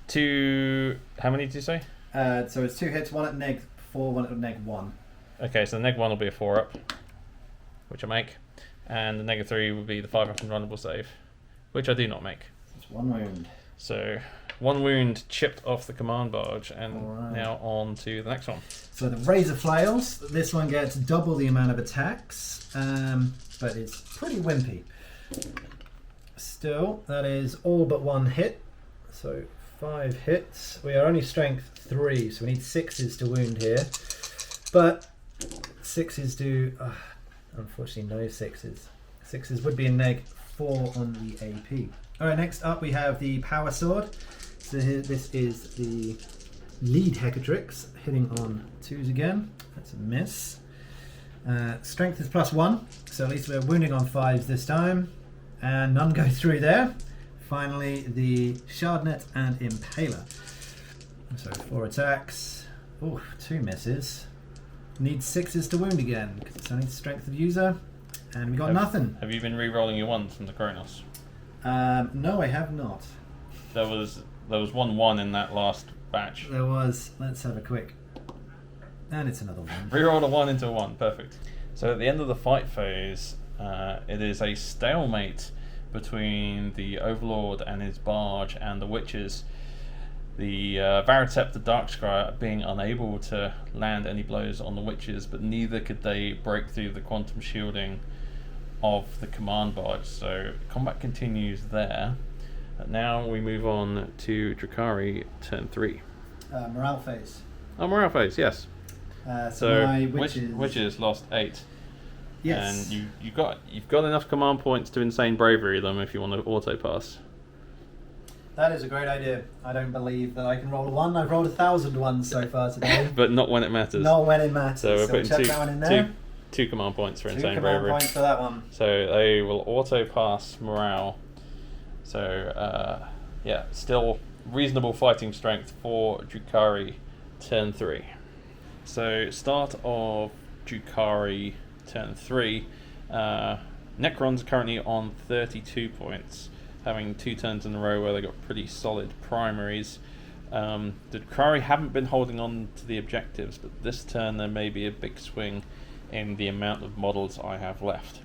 A: 2. How many did you say?
B: So it's 2 hits, 1 at -4, 1 at -1.
A: Okay, so the -1 will be a 4 up, which I make, and the -3 will be the 5 up and runnable save, which I do not make.
B: It's 1 wound.
A: So 1 wound chipped off the command barge, and
B: Alright.
A: now on to the next one.
B: So the Razor Flails, this one gets double the amount of attacks, but it's pretty wimpy. Still, that is all but 1 hit, so 5 hits. We are only strength 3, so we need 6s to wound here, but 6s do, unfortunately no 6s. 6s would be a -4 on the AP. Alright, next up we have the Power Sword. So here, this is the lead Hecatrix, hitting on 2s again. That's a miss. Strength is +1, so at least we're wounding on 5s this time. And none go through there. Finally, the Shardnet and Impaler. So 4 attacks. Oh, 2 misses. Need 6s to wound again, because it's only strength of user. And we got nothing.
A: Have you been re-rolling your 1s from the Kronos?
B: No, I have not.
A: There was 1 in that last batch.
B: There was. Let's have a quick. And it's another 1.
A: Reroll a 1 into a 1, perfect. So at the end of the fight phase, it is a stalemate between the Overlord and his barge and the witches. The Varitep, the Darkscry, being unable to land any blows on the witches, but neither could they break through the quantum shielding of the command barge. So combat continues there. And now we move on to Drukhari, turn 3.
B: Morale phase.
A: Oh, morale phase, yes.
B: So my
A: witches lost 8.
B: Yes.
A: And you've got enough command points to insane bravery them if you want to auto pass.
B: That is a great idea. I don't believe that I can roll a 1. I've rolled 1,000 ones so far today.
A: But not when it matters.
B: Not when it matters.
A: So we're putting
B: check that one in there.
A: two command points for
B: 2
A: insane
B: command
A: bravery.
B: points for that one.
A: So they will auto pass morale. So yeah, still reasonable fighting strength for Drukhari, turn 3. So start of Drukhari, turn 3. Necrons are currently on 32 points, having 2 turns in a row where they got pretty solid primaries. The Drukhari haven't been holding on to the objectives, but this turn there may be a big swing in the amount of models I have left.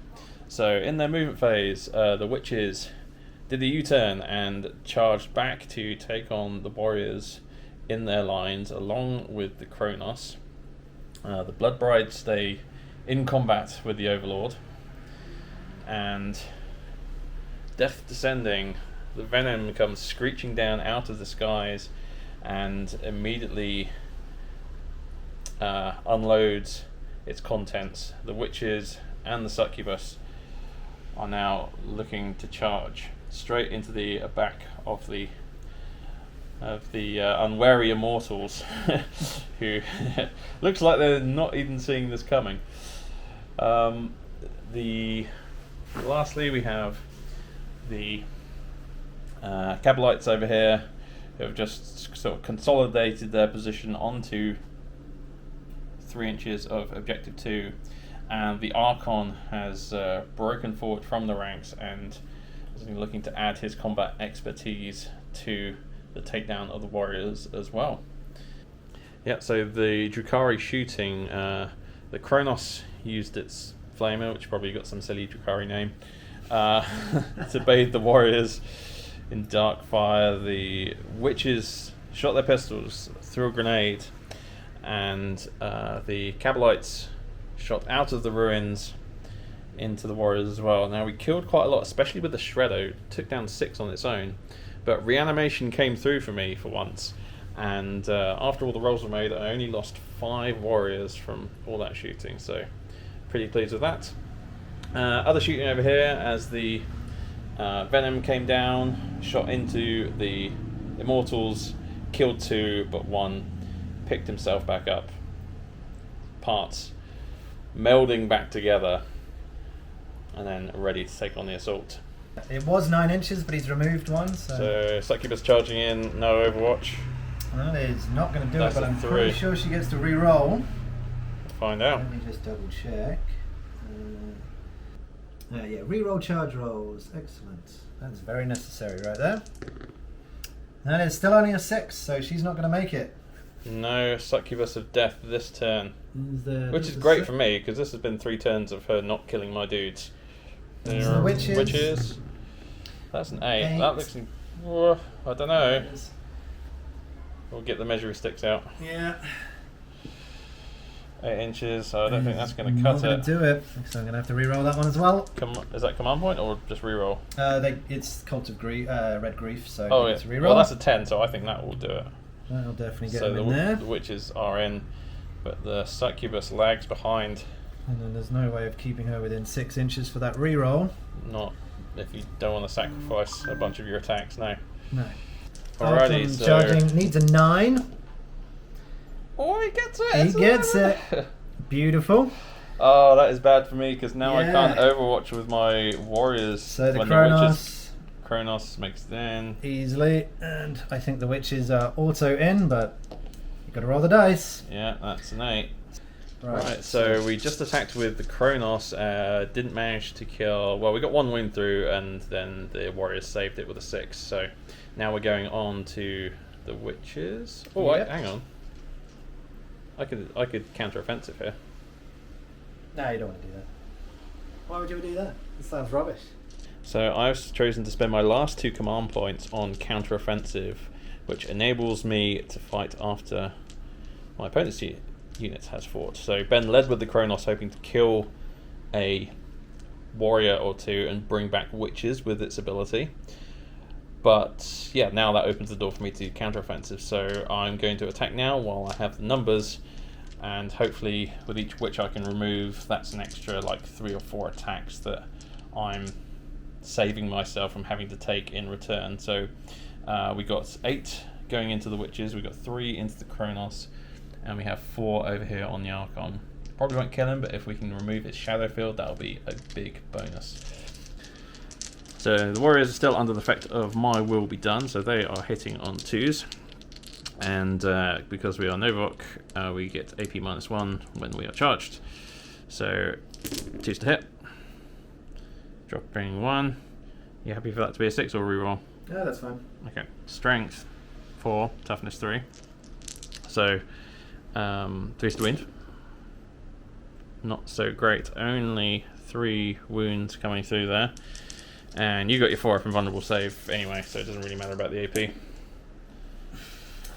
A: So in their movement phase, the witches did a U-turn and charged back to take on the warriors in their lines along with the Kronos. The Blood Brides stay in combat with the Overlord, and death descending, the venom comes screeching down out of the skies and immediately unloads its contents. The witches and the succubus are now looking to charge straight into the back of the unwary immortals, who looks like they're not even seeing this coming. Lastly, we have the Cabalites over here, who have just sort of consolidated their position onto 3 inches of objective 2, and the Archon has broken forward from the ranks and is looking to add his combat expertise to the takedown of the warriors as well. Yeah, so the Drukhari shooting, the Kronos used its flamer, which probably got some silly Drukhari name, to bathe the warriors in dark fire. The witches shot their pistols, threw a grenade, and the Cabalites shot out of the ruins into the warriors as well. Now we killed quite a lot, especially with the Shredder. Took down 6 on its own, but reanimation came through for me for once. And after all the rolls were made, I only lost 5 warriors from all that shooting, so pretty pleased with that. Other shooting over here as the Venom came down, shot into the Immortals, killed 2, but 1 picked himself back up. Parts melding back together, and then ready to take on the assault.
C: It was 9 inches, but he's removed one. So
A: Succubus charging in, no Overwatch.
C: That is not going to do
A: That's
C: it, but
A: a
C: I'm
A: 3.
C: pretty sure she gets to re-roll.
A: Find out.
C: Let me just double check. Yeah, re-roll charge rolls. Excellent. That's very necessary right there. And it's still only a 6, so she's not going to make it.
A: No Succubus of Death this turn. Which is
C: a
A: great for me, because this has been 3 turns of her not killing my dudes.
C: The witches.
A: That's an 8. That looks... I don't know. We'll get the measuring sticks out.
C: Yeah.
A: 8 inches, so I don't think that's going to cut it.
C: Not going to do it, so I'm going to have to re-roll that one as well.
A: Is that command point, or just re-roll?
C: It's Cult of Red Grief, so
A: it's
C: a re-roll.
A: Well, that's a 10, so I think that will do it.
C: That'll definitely get
A: so
C: them in there.
A: The witches are in, but the Succubus lags behind.
C: And then there's no way of keeping her within 6 inches for that re-roll.
A: Not if you don't want to sacrifice a bunch of your attacks, no.
C: No.
A: Alrighty, so...
C: charging needs a 9.
A: Oh, he gets it!
C: He gets it! Beautiful.
A: Oh, that is bad for me, because now I
C: Yeah.
A: can't overwatch with my warriors.
C: So the
A: when
C: Kronos...
A: Kronos makes it in.
C: Easily, and I think the witches are auto in, but you've got to roll the dice.
A: Yeah, that's an 8.
C: Right,
A: so we just attacked with the Kronos, didn't manage to kill... Well, we got 1 wound through, and then the warriors saved it with a 6, so now we're going on to the witches. Oh,
C: Yep.
A: hang on. I could counter-offensive here.
C: No, you don't want to do that. Why would you do that? It sounds rubbish.
A: So I've chosen to spend my last 2 command points on counter-offensive, which enables me to fight after my opponent's unit has fought. So Ben led with the Kronos, hoping to kill a warrior or 2 and bring back witches with its ability. But yeah, now that opens the door for me to counter-offensive. So I'm going to attack now while I have the numbers, and hopefully with each witch I can remove. That's an extra like 3 or 4 attacks that I'm saving myself from having to take in return. So we got 8 going into the witches, we got 3 into the Kronos, and we have 4 over here on the Archon. Probably won't kill him, but if we can remove his shadow field, that'll be a big bonus. So the warriors are still under the effect of my will be done, so they are hitting on 2s. And because we are Novok, we get AP -1 when we are charged. So 2s to hit. Dropping 1. You happy for that to be a 6 or reroll?
C: Yeah, that's fine.
A: Okay. Strength 4, toughness 3. So 3's to wound. Not so great. Only 3 wounds coming through there. And you got your 4 up invulnerable save anyway, so it doesn't really matter about the AP.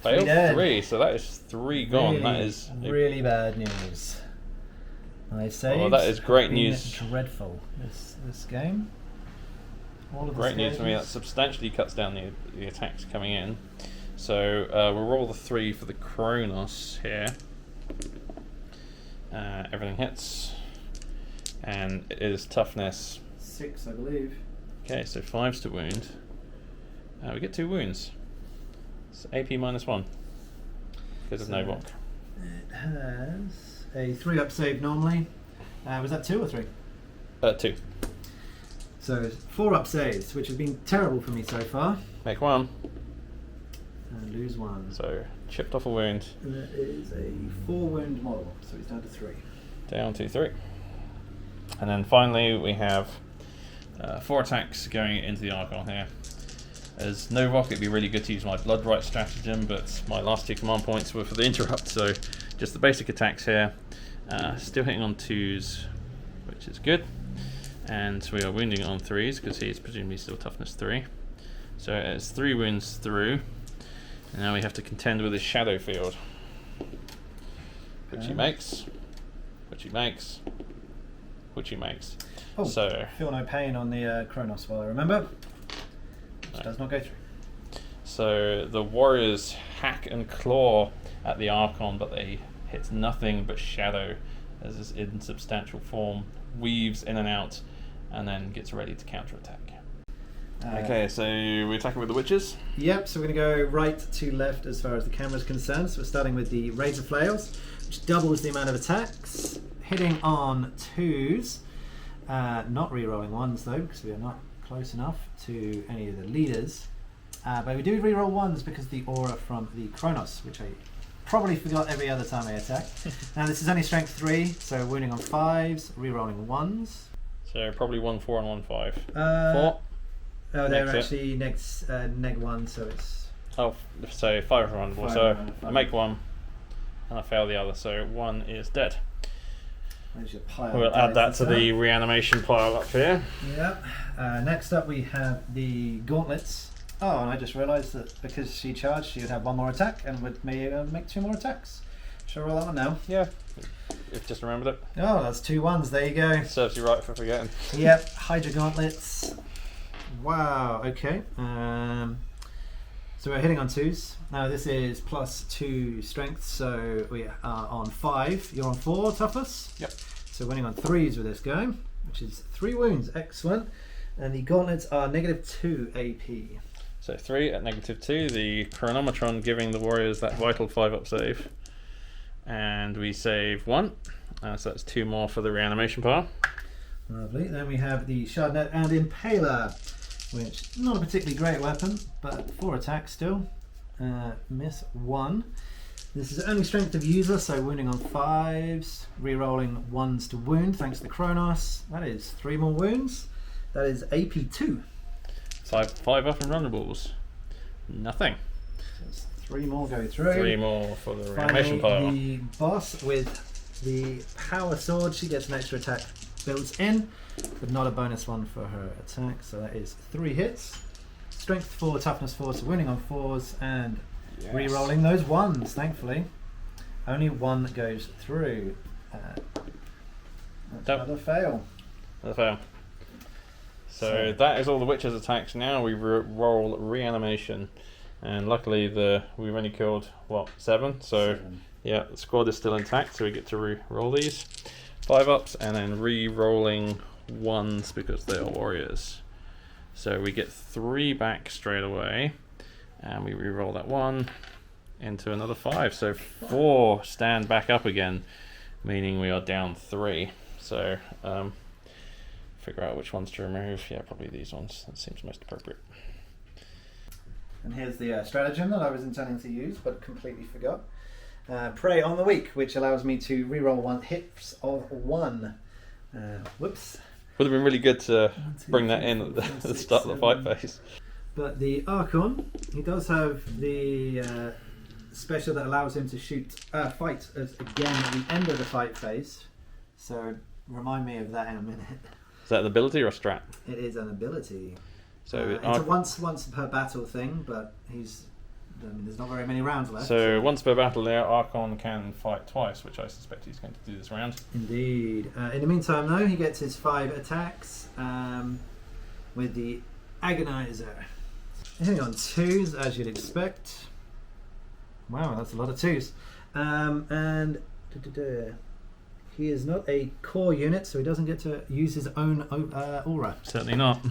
A: Failed 3, so that is 3 gone.
C: Really,
A: that is
C: really bad news. I say.
A: Well, that is great news.
C: Dreadful. This game. All of
A: great news for me. That substantially cuts down the attacks coming in. So we'll roll the 3 for the Kronos here. Everything hits, and it is toughness
C: 6, I believe.
A: Okay, so 5's to wound. We get 2 wounds. It's AP -1 because of Novok.
C: It has a 3 up save normally. Was that 2 or 3?
A: 2.
C: So 4 up saves, which has been terrible for me so far.
A: Make 1.
C: And lose 1.
A: So chipped off a wound.
C: And that is a 4 wound model, so he's down to 3.
A: Down to 3. And then finally we have 4 attacks going into the Archon here. As Novok, it'd be really good to use my Blood Right stratagem, but my last 2 command points were for the interrupt, so just the basic attacks here. Still hitting on 2s, which is good. And we are wounding on 3s, because he's presumably still toughness 3. So it's 3 wounds through. And now we have to contend with his shadow field. Which he makes. Which he makes. which he makes.
C: Oh,
A: So
C: feel no pain on the Kronos while I remember. Which
A: No.
C: does not go through.
A: So the warriors hack and claw at the Archon, but they hit nothing but shadow as this insubstantial form weaves in and out and then gets ready to counterattack. Okay, so we're attacking with the witches.
C: Yep, so we're going to go right to left as far as the camera is concerned. So we're starting with the Razor Flails, which doubles the amount of attacks, hitting on 2s, not re-rolling 1s though, because we are not close enough to any of the leaders. But we do re-roll 1s because of the aura from the Kronos, which I probably forgot every other time I attack. Now this is only strength 3, so wounding on 5s, re-rolling 1s.
A: So probably 1-4 and 1-5. 4.
C: Oh, they're
A: Next
C: actually neg 1, so it's...
A: Oh, so 5 roundable.
C: Five
A: So
C: roundable.
A: I make 1 and I fail the other, so 1 is dead.
C: There's your pile
A: We'll
C: of
A: add that
C: dice
A: to
C: as well.
A: the reanimation pile up here.
C: Yep. Next up we have the gauntlets. Oh, and I just realised that because she charged, she would have 1 more attack and would make 2 more attacks. Shall I roll that one now?
A: Yeah, if just remembered it.
C: Oh, that's 2 1s. There you go.
A: Serves you right for forgetting.
C: Yep. Hydra gauntlets. Wow. Okay. So we're hitting on 2s. Now this is +2 strength, so we are on 5. You're on 4 toughness.
A: Yep.
C: So winning on 3s with this go, which is 3 wounds. Excellent. And the gauntlets are -2 AP.
A: So 3 at -2, the chronometron giving the warriors that vital 5-up save. And we save 1, so that's 2 more for the reanimation pile.
C: Lovely. Then we have the Shardnet and Impaler, which not a particularly great weapon, but 4 attacks still. Miss 1. This is only strength of user, so wounding on 5s, re-rolling 1s to wound thanks to the Kronos. That is 3 more wounds. That is AP 2.
A: 5-up and runnables. Nothing.
C: So 3 more go through.
A: 3 more for the reanimation pile.
C: Finally, the boss with the power sword, she gets an extra attack built in, but not a bonus one for her attack, so that is 3 hits. Strength 4, toughness 4, so winning on 4s and
A: Yes.
C: re-rolling those 1s, thankfully. Only 1 goes through. That's
A: Nope.
C: another fail.
A: Another fail. So that is all the witches' attacks. Now we roll reanimation, and luckily we've only killed 7. So
C: 7.
A: yeah, the squad is still intact, so we get to re-roll these 5-ups and then re-rolling 1s because they are warriors. So we get 3 back straight away, and we re-roll that 1 into another 5. So 4 stand back up again, meaning we are down 3. So figure out which ones to remove. Yeah, probably these ones. That seems most appropriate.
C: And here's the stratagem that I was intending to use but completely forgot. Prey on the weak, which allows me to reroll 1 hits of 1. Whoops.
A: Would have been really good to
C: 1, 2,
A: bring that
C: 3,
A: in
C: 4,
A: at
C: 5,
A: the
C: 6,
A: start of the fight
C: 7.
A: phase.
C: But the Archon, he does have the special that allows him to fight again at the end of the fight phase. So remind me of that in a minute.
A: Is that an ability or a strat?
C: It is an ability.
A: So
C: It's a once per battle thing, but there's not very many rounds left.
A: So once per battle there, Archon can fight twice, which I suspect he's going to do this round.
C: Indeed. In the meantime, though, he gets his 5 attacks with the Agonizer. Hitting on 2s, as you'd expect. Wow, that's a lot of 2s. And he is not a core unit, so he doesn't get to use his own aura.
A: Certainly not.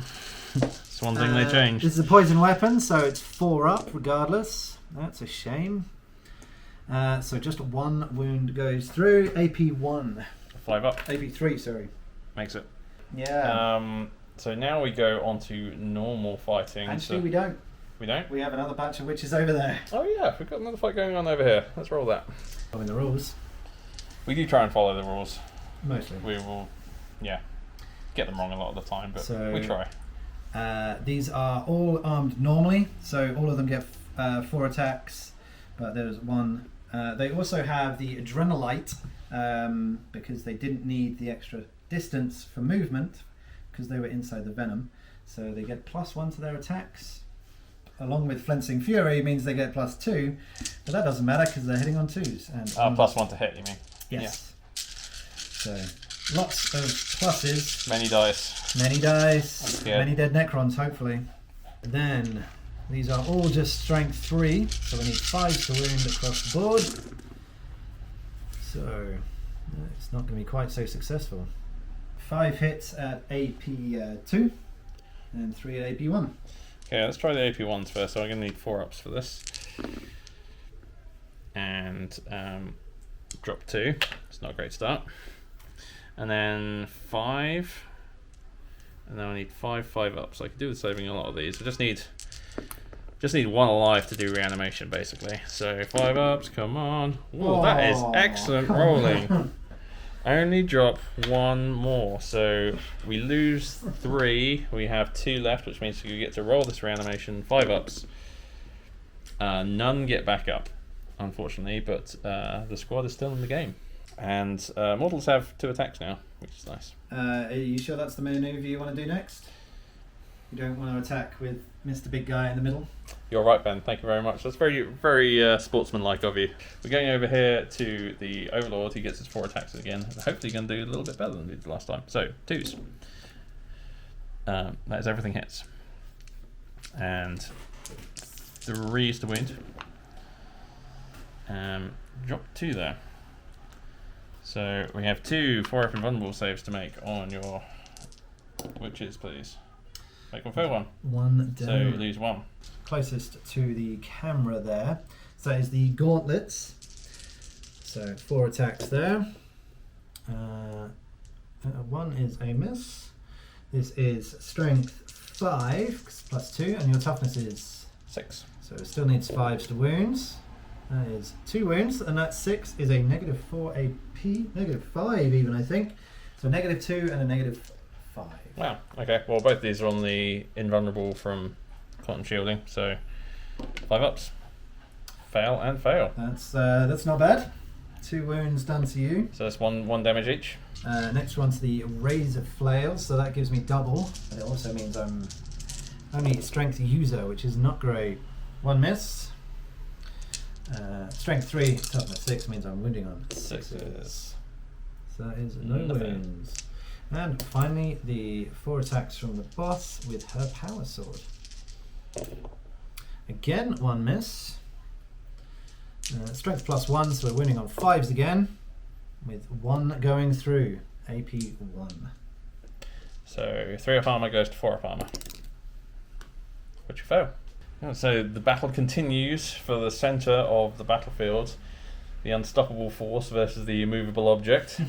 A: It's one thing they changed.
C: This is a poison weapon, so it's 4 up regardless. That's a shame. So just 1 wound goes through. AP 1.
A: 5-up.
C: AP 3, sorry.
A: Makes it.
C: Yeah.
A: So now we go on to normal fighting.
C: Actually, we don't.
A: We don't?
C: We have another batch of witches over there.
A: Oh yeah, we've got another fight going on over here. Let's roll that.
C: Following the rules.
A: We do try and follow the rules.
C: Mostly.
A: We will, get them wrong a lot of the time, but
C: So-
A: we try.
C: These are all armed normally, so all of them get 4 attacks, but there's 1. They also have the Adrenalite, because they didn't need the extra distance for movement, because they were inside the venom. So they get +1 to their attacks. Along with Flensing Fury means they get +2, but that doesn't matter because they're hitting on 2s. And
A: +1 to hit, you mean?
C: yes. So Lots of pluses.
A: Many dice.
C: Many dice.
A: Yeah.
C: Many dead Necrons, hopefully. Then, these are all just strength 3, so we need 5 to wound across the board. So, it's not going to be quite so successful. 5 hits at AP 2 and 3 at AP 1.
A: Okay, let's try the AP ones first. So I'm going to need 4 ups for this. And drop 2. It's not a great start. And then 5. And then I need 5 ups. I could do with saving a lot of these. I just need 1 alive to do reanimation, basically. So 5 ups, come on. Whoa, that is excellent rolling. Only drop 1 more. So we lose 3. We have 2 left, which means we get to roll this reanimation. 5 ups. None get back up, unfortunately, but the squad is still in the game. And mortals have 2 attacks now, which is nice.
C: Are you sure that's the maneuver you want to do next? You don't want to attack with Mr. Big Guy in the middle?
A: You're right, Ben. Thank you very much. That's very, very sportsmanlike of you. We're going over here to the Overlord. He gets his 4 attacks again. Hopefully going to do a little bit better than he did last time. So, 2s. That is everything hits. And 3s to wound. Drop 2 there. So we have 2 4-up invulnerable saves to make on your witches, please. Make one fail 1.
C: 1 down.
A: So you lose 1.
C: Closest to the camera there. So that is the gauntlets. So 4 attacks there. 1 is a miss. This is strength 5 plus 2, and your toughness is
A: 6.
C: So it still needs 5s to wounds. That is 2 wounds, and that 6 is a -4 AP, -5 even, I think. So -2 and a -5.
A: Wow. Okay. Well, both of these are on the invulnerable from quantum shielding. So 5 ups. Fail and fail.
C: That's not bad. 2 wounds done to you.
A: So that's one damage each.
C: Next one's the razor flails, so that gives me double, but it also means I'm only strength user, which is not great. 1 miss. Strength 3, toughness 6 means I'm wounding on 6s. So that is no wounds. And finally, the 4 attacks from the boss with her power sword. Again, 1 miss. Strength plus 1, so we're winning on 5s again, with 1 going through. AP 1.
A: So 3-up armor goes to 4-up armor, which you fail. So the battle continues for the center of the battlefield. The unstoppable force versus the immovable object.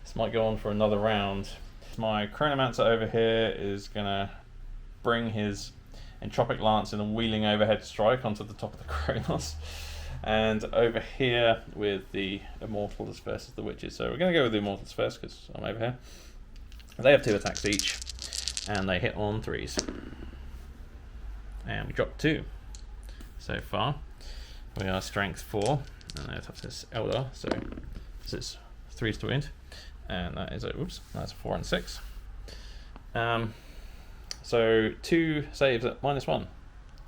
A: This might go on for another round. My Chronomancer over here is going to bring his Entropic Lance in a wheeling overhead strike onto the top of the Kronos. And over here with the Immortals versus the Witches. So we're going to go with the Immortals first because I'm over here. They have 2 attacks each, and they hit on 3s. And we drop 2 so far. We are strength 4, and their toughness Eldar, so this is 3s to wound, and that is that's a 4 and 6. So 2 saves at -1,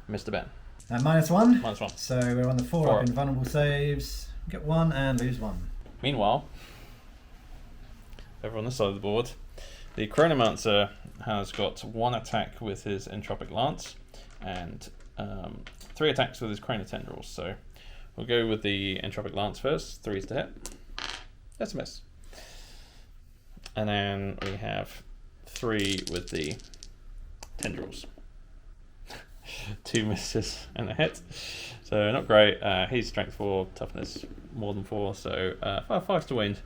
A: Mr. Ben.
C: -1?
A: -1.
C: So we're on the 4-up invulnerable saves. Get 1 and lose 1.
A: Meanwhile, over on this side of the board, the Chronomancer has got 1 attack with his Entropic Lance, and 3 attacks with his Chronotendrils. So we'll go with the Entropic Lance first. 3s to hit. That's a miss. And then we have 3 with the Tendrils. 2 misses and a hit. So not great. He's strength 4, toughness more than 4, so 5 to wound.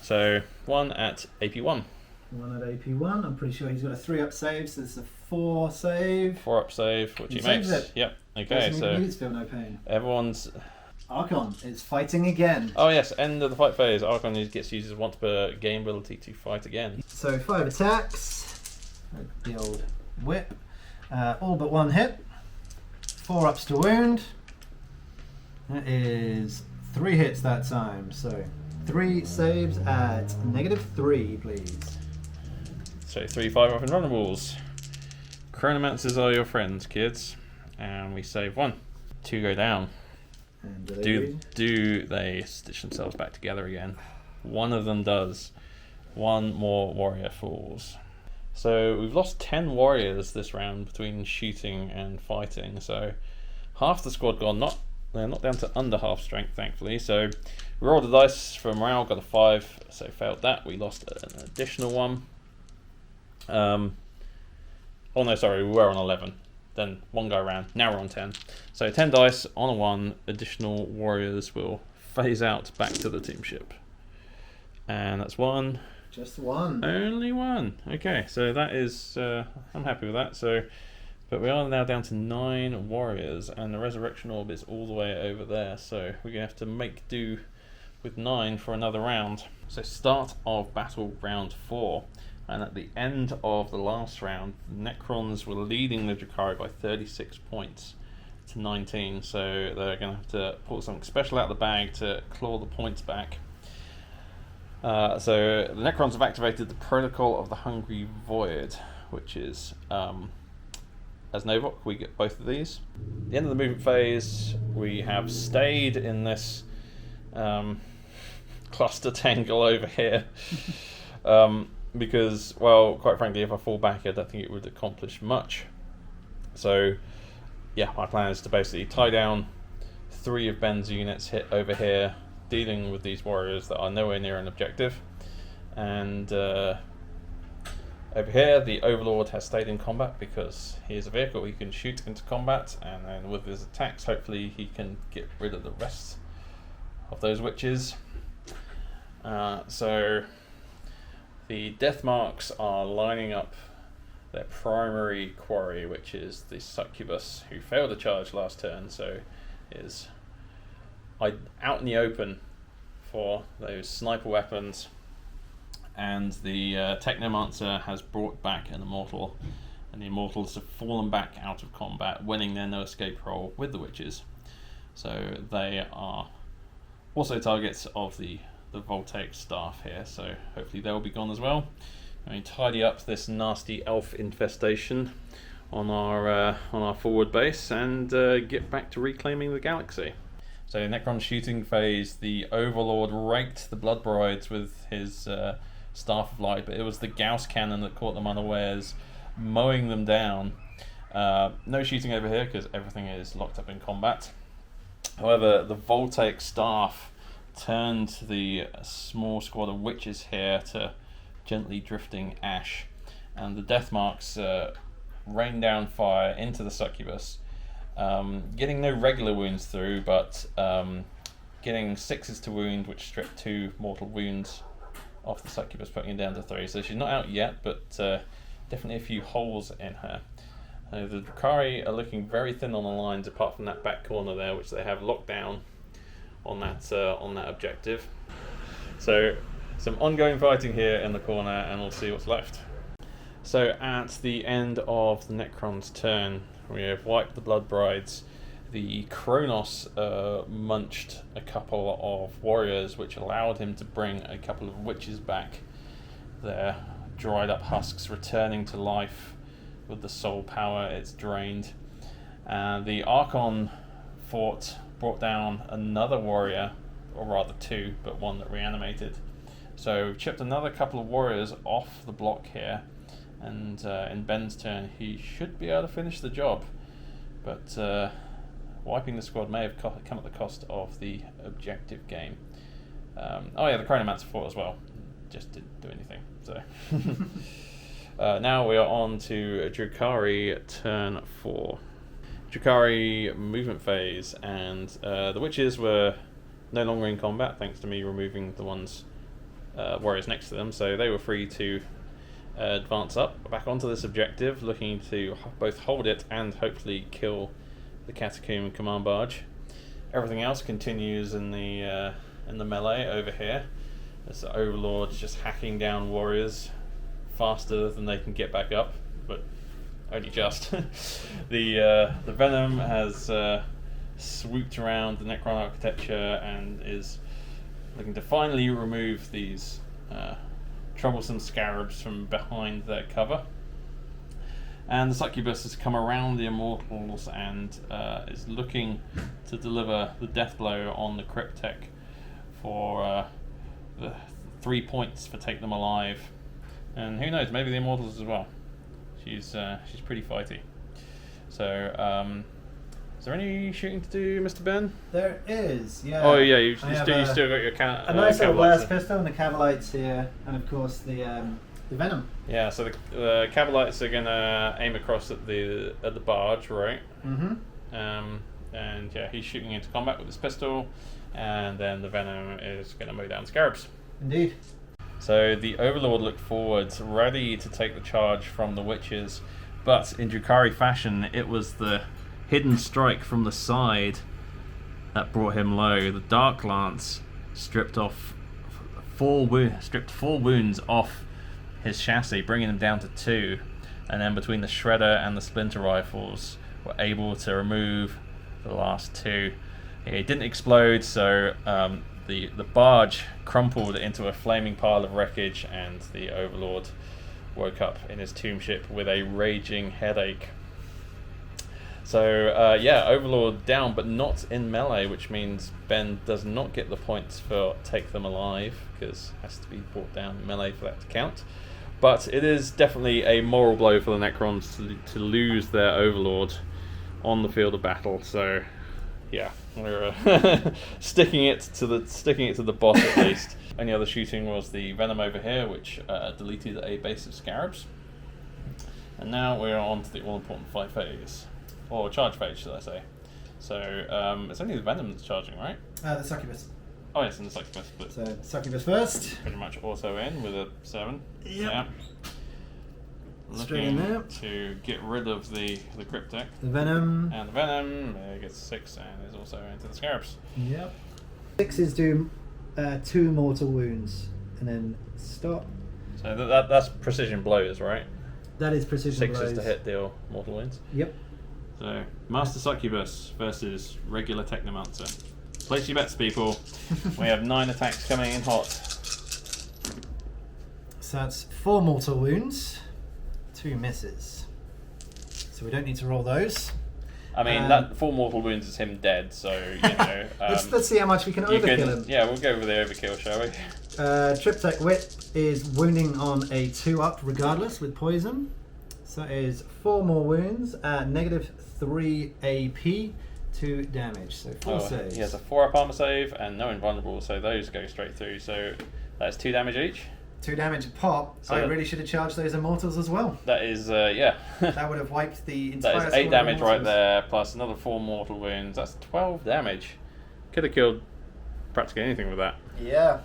A: So 1 at AP 1.
C: 1 at AP 1. I'm pretty sure he's got a 3-up save, so this is a 4 save.
A: 4-up save, which he makes.
C: It.
A: Yep. Okay, so
C: feel no pain.
A: Everyone's.
C: Archon is fighting again.
A: Oh yes, end of the fight phase. Archon gets used once per game ability to fight again.
C: So 5 attacks. The old whip. All but 1 hit. 4 ups to wound. That is 3 hits that time. So 3 saves at -3, please.
A: So 3 5-up invulnerables. Chronomancers are your friends, kids. And we save 1. 2 go down.
C: And
A: Do they stitch themselves back together again? One of them does. one more warrior falls. So we've lost 10 warriors this round between shooting and fighting. So half the squad gone. They're not down to under half strength, thankfully. So we rolled the dice for morale, got a 5, so failed that. We lost an additional one. Oh no, sorry, we were on 11. Then one guy ran. Now we're on 10. So 10 dice on a 1. Additional warriors will phase out back to the team ship. And that's 1.
C: Just 1.
A: Only 1. Okay, so that is... I'm happy with that. So, but we are now down to 9 warriors, and the resurrection orb is all the way over there. So we're going to have to make do with 9 for another round. So start of battle round 4. And at the end of the last round, the Necrons were leading the Drukhari by 36 points to 19. So they're going to have to pull something special out of the bag to claw the points back. So the Necrons have activated the Protocol of the Hungry Void, which is, as Novok, we get both of these. At the end of the movement phase, we have stayed in this cluster tangle over here. Because, well, quite frankly, if I fall back, I don't think it would accomplish much. So, yeah, my plan is to basically tie down 3 of Ben's units hit over here, dealing with these warriors that are nowhere near an objective. And over here, the Overlord has stayed in combat because he is a vehicle he can shoot into combat, and then with his attacks, hopefully he can get rid of the rest of those witches. So the death marks are lining up their primary quarry, which is the succubus, who failed a charge last turn, so is out in the open for those sniper weapons. And the Technomancer has brought back an Immortal, and the Immortals have fallen back out of combat, winning their no escape roll with the witches. So they are also targets of the voltaic staff here, so hopefully they'll be gone as well. I mean, tidy up this nasty elf infestation on our forward base and get back to reclaiming the galaxy. So Necron shooting phase, the Overlord raked the Blood Brides with his Staff of Light, but it was the Gauss cannon that caught them unawares, mowing them down. No shooting over here because everything is locked up in combat. However, the voltaic staff turned the small squad of witches here to gently drifting ash, and the death marks rained down fire into the succubus, getting no regular wounds through, but getting 6s to wound, which stripped 2 mortal wounds off the succubus, putting it down to 3. So she's not out yet, but definitely a few holes in her. The Drukhari are looking very thin on the lines, apart from that back corner there, which they have locked down on that objective. So some ongoing fighting here in the corner, and we'll see what's left. So at the end of the Necron's turn, we have wiped the Blood Brides. The Kronos munched a couple of warriors, which allowed him to bring a couple of witches back. Their dried up husks returning to life with the soul power it's drained. The Archon brought down another warrior, or rather 2, but one that reanimated. So we've chipped another couple of warriors off the block here, and in Ben's turn he should be able to finish the job, but wiping the squad may have come at the cost of the objective game. Oh yeah, the Chronomancer fought as well, just didn't do anything. So now we are on to Drukhari turn 4. Drukhari movement phase, and the witches were no longer in combat thanks to me removing the warriors next to them, so they were free to advance up back onto this objective, looking to both hold it and hopefully kill the Catacomb command barge. Everything else continues in the melee over here, as the Overlord's just hacking down warriors faster than they can get back up, but only just. The Venom has swooped around the Necron architecture and is looking to finally remove these troublesome scarabs from behind their cover. And the Succubus has come around the Immortals and is looking to deliver the death blow on the Cryptek for the 3 points for take them alive, and who knows, maybe the immortals as well. She's pretty fighty. So is there any shooting to do, Mr. Ben?
B: There is, yeah.
A: Oh yeah, you still got your
C: a nice little blast pistol and the Cavalites here, and of course the venom.
A: Yeah, so the Cavalites are gonna aim across at the barge, right?
C: Mm-hmm.
A: And yeah, he's shooting into combat with his pistol, and then the venom is gonna mow down scarabs.
C: Indeed.
A: So the Overlord looked forwards, ready to take the charge from the witches, but in Drukhari fashion, it was the hidden strike from the side that brought him low. The Dark Lance stripped 4 wounds off his chassis, bringing him down to 2, and then between the Shredder and the Splinter Rifles were able to remove the last 2. It didn't explode, so the barge crumpled into a flaming pile of wreckage, and the Overlord woke up in his tomb ship with a raging headache. So yeah, Overlord down, but not in melee, which means Ben does not get the points for take them alive, because it has to be brought down in melee for that to count. But it is definitely a moral blow for the Necrons to lose their Overlord on the field of battle. So yeah, we're sticking it to the boss at least. Only other shooting was the venom over here, which deleted a base of scarabs. And now we're on to the all-important fight phase. Or charge phase, should I say. So, it's only the venom that's charging, right?
C: The succubus.
A: Oh yes, and the succubus. But
C: So succubus first.
A: pretty much also in with a 7.
C: Yep.
A: Yeah.
C: Straight in there.
A: To get rid of the cryptek.
C: The venom.
A: And the venom gets 6 and is also into the scarabs.
C: Yep. 6s do 2 mortal wounds, and then stop.
A: So that's precision blows, right?
C: That is precision
A: 6s
C: blows.
A: to hit deal mortal wounds.
C: Yep.
A: So, Master Succubus versus regular Technomancer. Place your bets, people. We have 9 attacks coming in hot.
C: So that's 4 mortal wounds, 2 misses. So we don't need to roll those.
A: I mean, that 4 mortal wounds is him dead, so, you know...
C: let's see how much we can overkill him.
A: Yeah, we'll go with the overkill, shall we?
C: Triptych Whip is wounding on a 2-up regardless with poison. So that is 4 more wounds at -3 AP, 2 damage. So 4 saves.
A: He has a 4-up armor save and no invulnerable, so those go straight through. So that's 2 damage each.
C: 2 damage a pop.
A: So
C: I really should have charged those immortals as well.
A: That is, yeah.
C: That would have wiped the entire.
A: That is 8 damage right there, plus another 4 mortal wounds. That's 12 damage. Could have killed practically anything with that.
C: Yeah.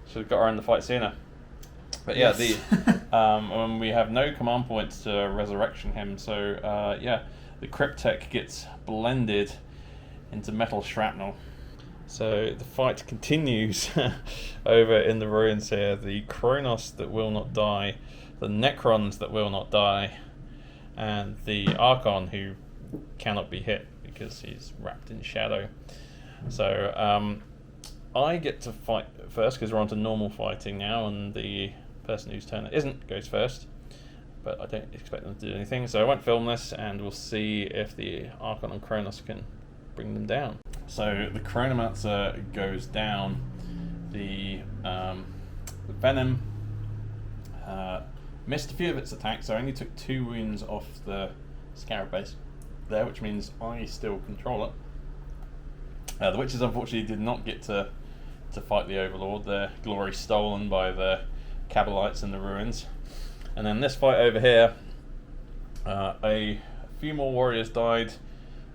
A: Should have got her in the fight sooner. But yeah, when we have no command points to resurrection him, so yeah, the cryptek gets blended into metal shrapnel. So the fight continues over in the ruins here. The Kronos that will not die, the Necrons that will not die, and the Archon who cannot be hit because he's wrapped in shadow. So I get to fight first because we're on to normal fighting now, and the person whose turn it isn't goes first, but I don't expect them to do anything, so I won't film this, and we'll see if the Archon and Kronos can bring them down. So the Chronomancer goes down. The Venom missed a few of its attacks, so I only took 2 wounds off the Scarab base there, which means I still control it. The Witches unfortunately did not get to fight the Overlord. Their glory stolen by the Cabalites in the ruins. And then this fight over here, a few more warriors died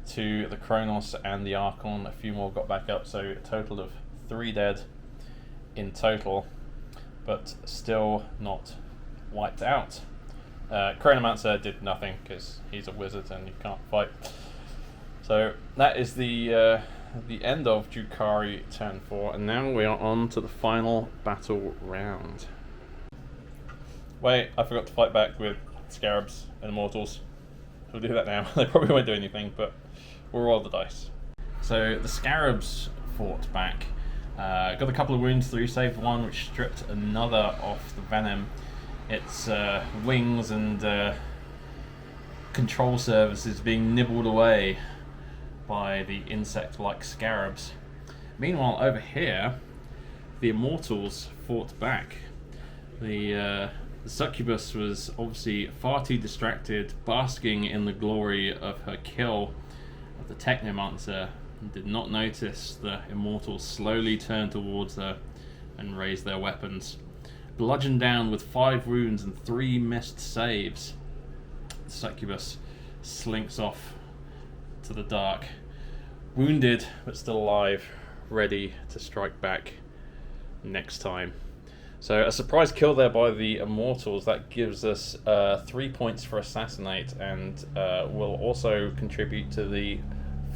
A: to the Kronos and the Archon. A few more got back up, so a total of 3 dead in total, but still not wiped out. Chronomancer did nothing because he's a wizard and he can't fight. So that is the end of Drukhari turn 4, and now we are on to the final battle round. Wait, I forgot to fight back with Scarabs and Immortals. We'll do that now. They probably won't do anything, but we'll roll the dice. So the Scarabs fought back. Got a couple of wounds through, saved 1, which stripped another off the Venom. Its wings and control surfaces being nibbled away by the insect-like Scarabs. Meanwhile, over here, the Immortals fought back. The Succubus was obviously far too distracted, basking in the glory of her kill of the Technomancer, and did not notice the Immortals slowly turn towards her and raise their weapons. Bludgeoned down with 5 wounds and 3 missed saves, the Succubus slinks off to the dark, wounded but still alive, ready to strike back next time. So a surprise kill there by the Immortals. That gives us 3 points for Assassinate, and will also contribute to the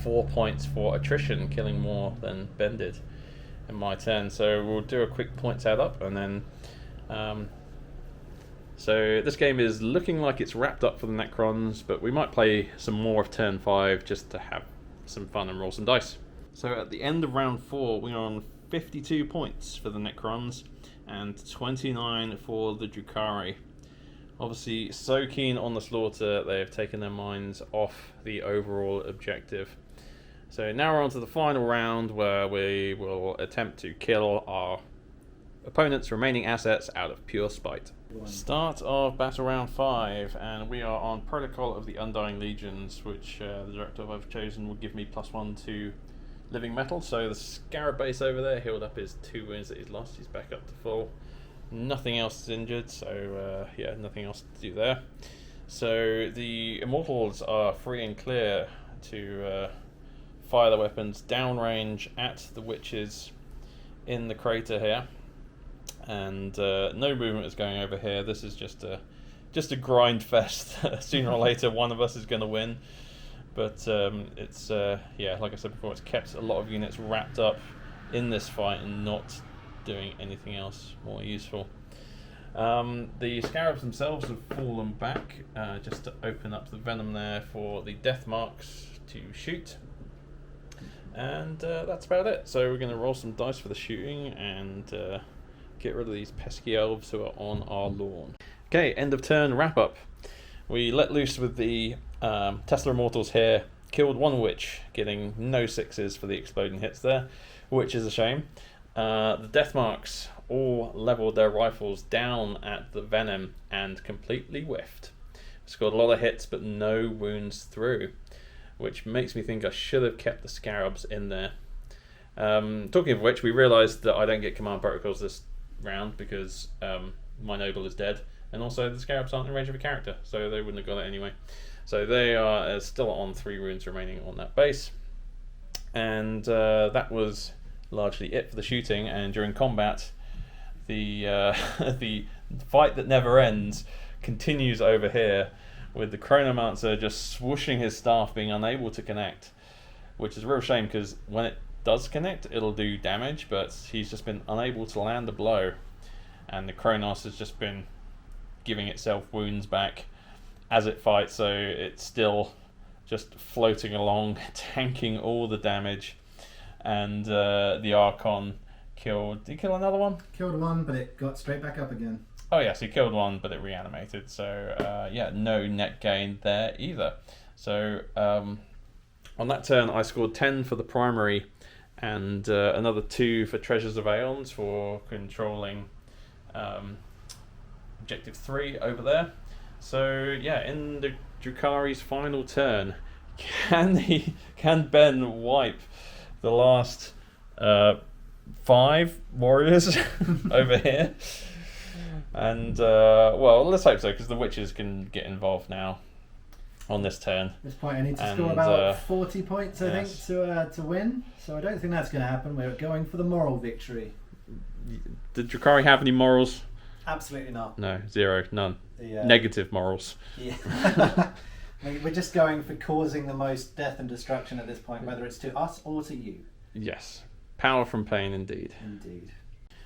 A: 4 points for attrition, killing more than Ben did in my turn. So we'll do a quick points add up, and then so this game is looking like it's wrapped up for the Necrons, but we might play some more of turn 5 just to have some fun and roll some dice. So at the end of round 4, we are on 52 points for the Necrons and 29 for the Drukhari. Obviously so keen on the slaughter, they've taken their minds off the overall objective. So now we're on to the final round, where we will attempt to kill our opponent's remaining assets out of pure spite. Start of battle round 5, and we are on Protocol of the Undying Legions, which the directive I've chosen will give me +1 to living metal. So the Scarab base over there healed up his 2 wounds that he's lost. He's back up to full. Nothing else is injured, so yeah, nothing else to do there. So the Immortals are free and clear to fire their weapons downrange at the witches in the crater here. And no movement is going over here. This is just a grind fest. Sooner or later, one of us is going to win. But it's yeah, like I said before, it's kept a lot of units wrapped up in this fight and not doing anything else more useful. The Scarabs themselves have fallen back just to open up the venom there for the death marks to shoot. And that's about it. So we're going to roll some dice for the shooting and get rid of these pesky elves who are on our lawn. Okay, end of turn wrap up. We let loose with the Tesla Immortals here, killed 1 witch, getting no 6s for the exploding hits there, which is a shame. The death marks all leveled their rifles down at the venom and completely whiffed. Scored a lot of hits but no wounds through, which makes me think I should have kept the Scarabs in there. Talking of which, we realised that I don't get command protocols this round because my noble is dead, and also the Scarabs aren't in range of a character, so they wouldn't have got it anyway. So they are still on 3 wounds remaining on that base, and that was largely it for the shooting. And during combat, the the fight that never ends continues over here, with the Chronomancer just swooshing his staff, being unable to connect, which is a real shame because when it does connect, it'll do damage, but he's just been unable to land a blow, and the Kronos has just been giving itself wounds back as it fights, so it's still just floating along, tanking all the damage. And the Archon killed... Did he kill another one?
C: Killed 1, but it got straight back up again.
A: Oh yes, he killed 1, but it reanimated, so yeah, no net gain there either. So on that turn I scored 10 for the primary, and another 2 for Treasures of Aeons for controlling Objective 3 over there. So yeah, in the Drukhari's final turn, can Ben wipe the last 5 warriors over here? And well, let's hope so, because the witches can get involved now on this turn.
C: At this point I need to score about 40 points, I think, to win. So I don't think that's going to happen. We're going for the moral victory.
A: Did Drukhari have any morals?
C: Absolutely not.
A: No, 0, none. Negative morals.
C: Yeah. We're just going for causing the most death and destruction at this point, whether it's to us or to you.
A: Yes. Power from pain, indeed.
C: Indeed.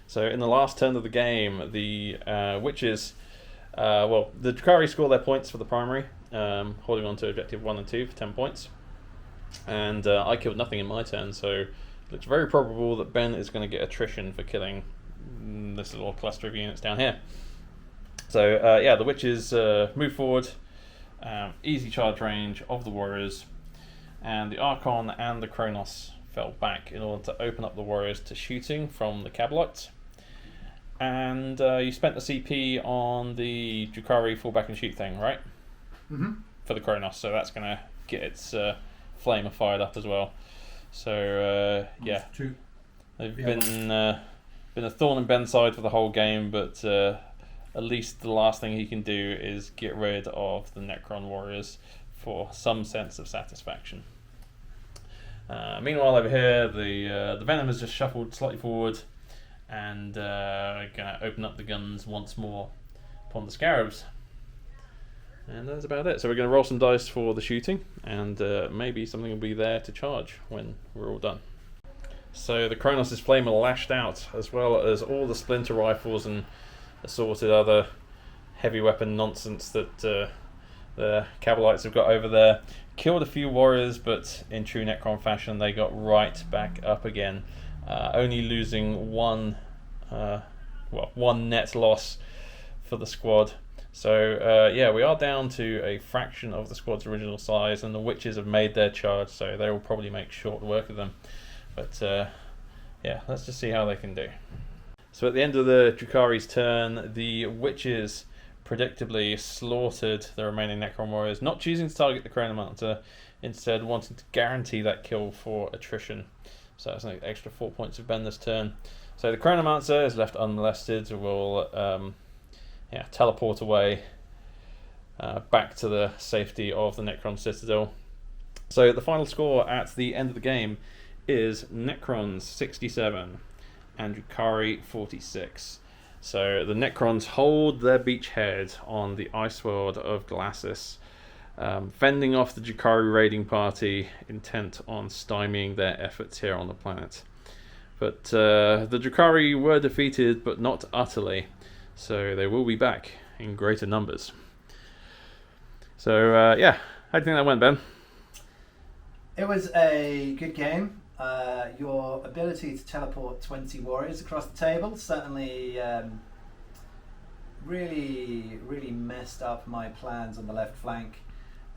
A: So in the last turn of the game, the witches... well, the Drukhari score their points for the primary, holding on to objective 1 and 2 for 10 points. And I killed nothing in my turn, so it looks very probable that Ben is going to get attrition for killing this little cluster of units down here. So yeah, the witches move forward, easy charge range of the warriors, and the Archon and the Kronos fell back in order to open up the warriors to shooting from the Cabalites. And you spent the CP on the Drukhari fall back and shoot thing, right?
C: Mm-hmm.
A: For the Kronos, so that's going to get its flamer fired up as well. So yeah,
C: True.
A: they've been a thorn in Ben's side for the whole game, but at least the last thing he can do is get rid of the Necron warriors for some sense of satisfaction. Meanwhile, over here, the Venom has just shuffled slightly forward and gonna open up the guns once more upon the Scarabs. And that's about it. So we're going to roll some dice for the shooting, and maybe something will be there to charge when we're all done. So the Kronos' flame are lashed out, as well as all the splinter rifles and assorted other heavy weapon nonsense that the Cabalites have got over there. Killed a few warriors, but in true Necron fashion, they got right back up again, only losing one net loss for the squad. So yeah, we are down to a fraction of the squad's original size, and the witches have made their charge, so they will probably make short work of them. But yeah, let's just see how they can do. So at the end of the Drukhari's turn, the witches predictably slaughtered the remaining Necron warriors, not choosing to target the Chronomancer, instead wanting to guarantee that kill for attrition. So that's an extra 4 points of Ben this turn. So the Chronomancer is left unmolested, will teleport away back to the safety of the Necron Citadel. So the final score at the end of the game is Necrons 67 and Drukhari 46. So the Necrons hold their beachhead on the ice world of Glacis, fending off the Drukhari raiding party intent on stymieing their efforts here on the planet. But the Drukhari were defeated, but not utterly. So they will be back in greater numbers. So yeah, how do you think that went, Ben?
C: It was a good game. Your ability to teleport 20 warriors across the table certainly really messed up my plans on the left flank.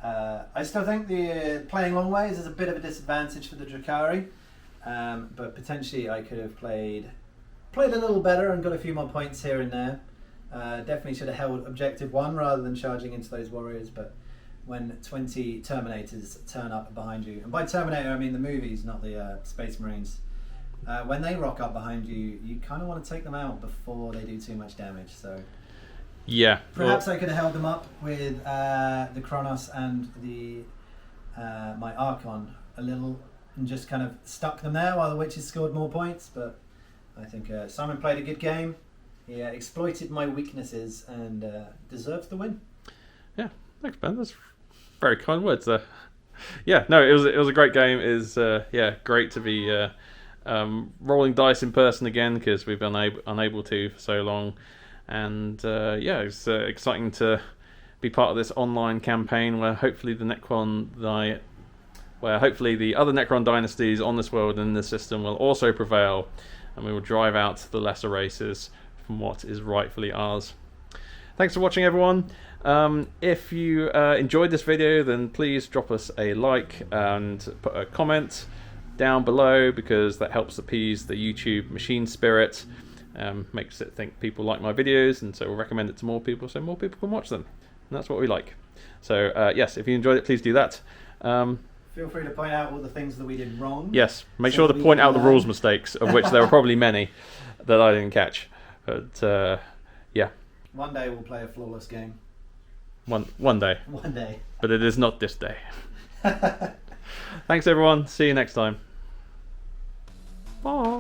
C: I still think the playing long ways is a bit of a disadvantage for the Drukhari, but potentially I could have played a little better and got a few more points here and there. Definitely should have held objective 1 rather than charging into those warriors, but when 20 Terminators turn up behind you, and by Terminator I mean the movies, not the Space Marines, when they rock up behind you, you kind of want to take them out before they do too much damage. So
A: yeah,
C: perhaps I could have held them up with the Kronos and the my Archon a little, and just kind of stuck them there while the witches scored more points. But I think Simon played a good game. He exploited my weaknesses and deserves the win.
A: Yeah, thanks, Ben. That's very kind words there. Yeah, no, it was a great game. It is great to be rolling dice in person again, because we've been unable to for so long. And it's exciting to be part of this online campaign where hopefully the other Necron dynasties on this world and in this system will also prevail, and we will drive out the lesser races from what is rightfully ours. Thanks for watching, everyone. If you enjoyed this video, then please drop us a like and put a comment down below, because that helps appease the YouTube machine spirit, makes it think people like my videos, and so we'll recommend it to more people so more people can watch them, and that's what we like. So yes, if you enjoyed it, please do that.
C: Feel free to point out all the things that we did wrong.
A: Yes, make sure to point out the rules mistakes, of which there are probably many that I didn't catch. But yeah.
C: One day we'll play a flawless game.
A: One day.
C: One day.
A: But it is not this day. Thanks, everyone. See you next time. Bye.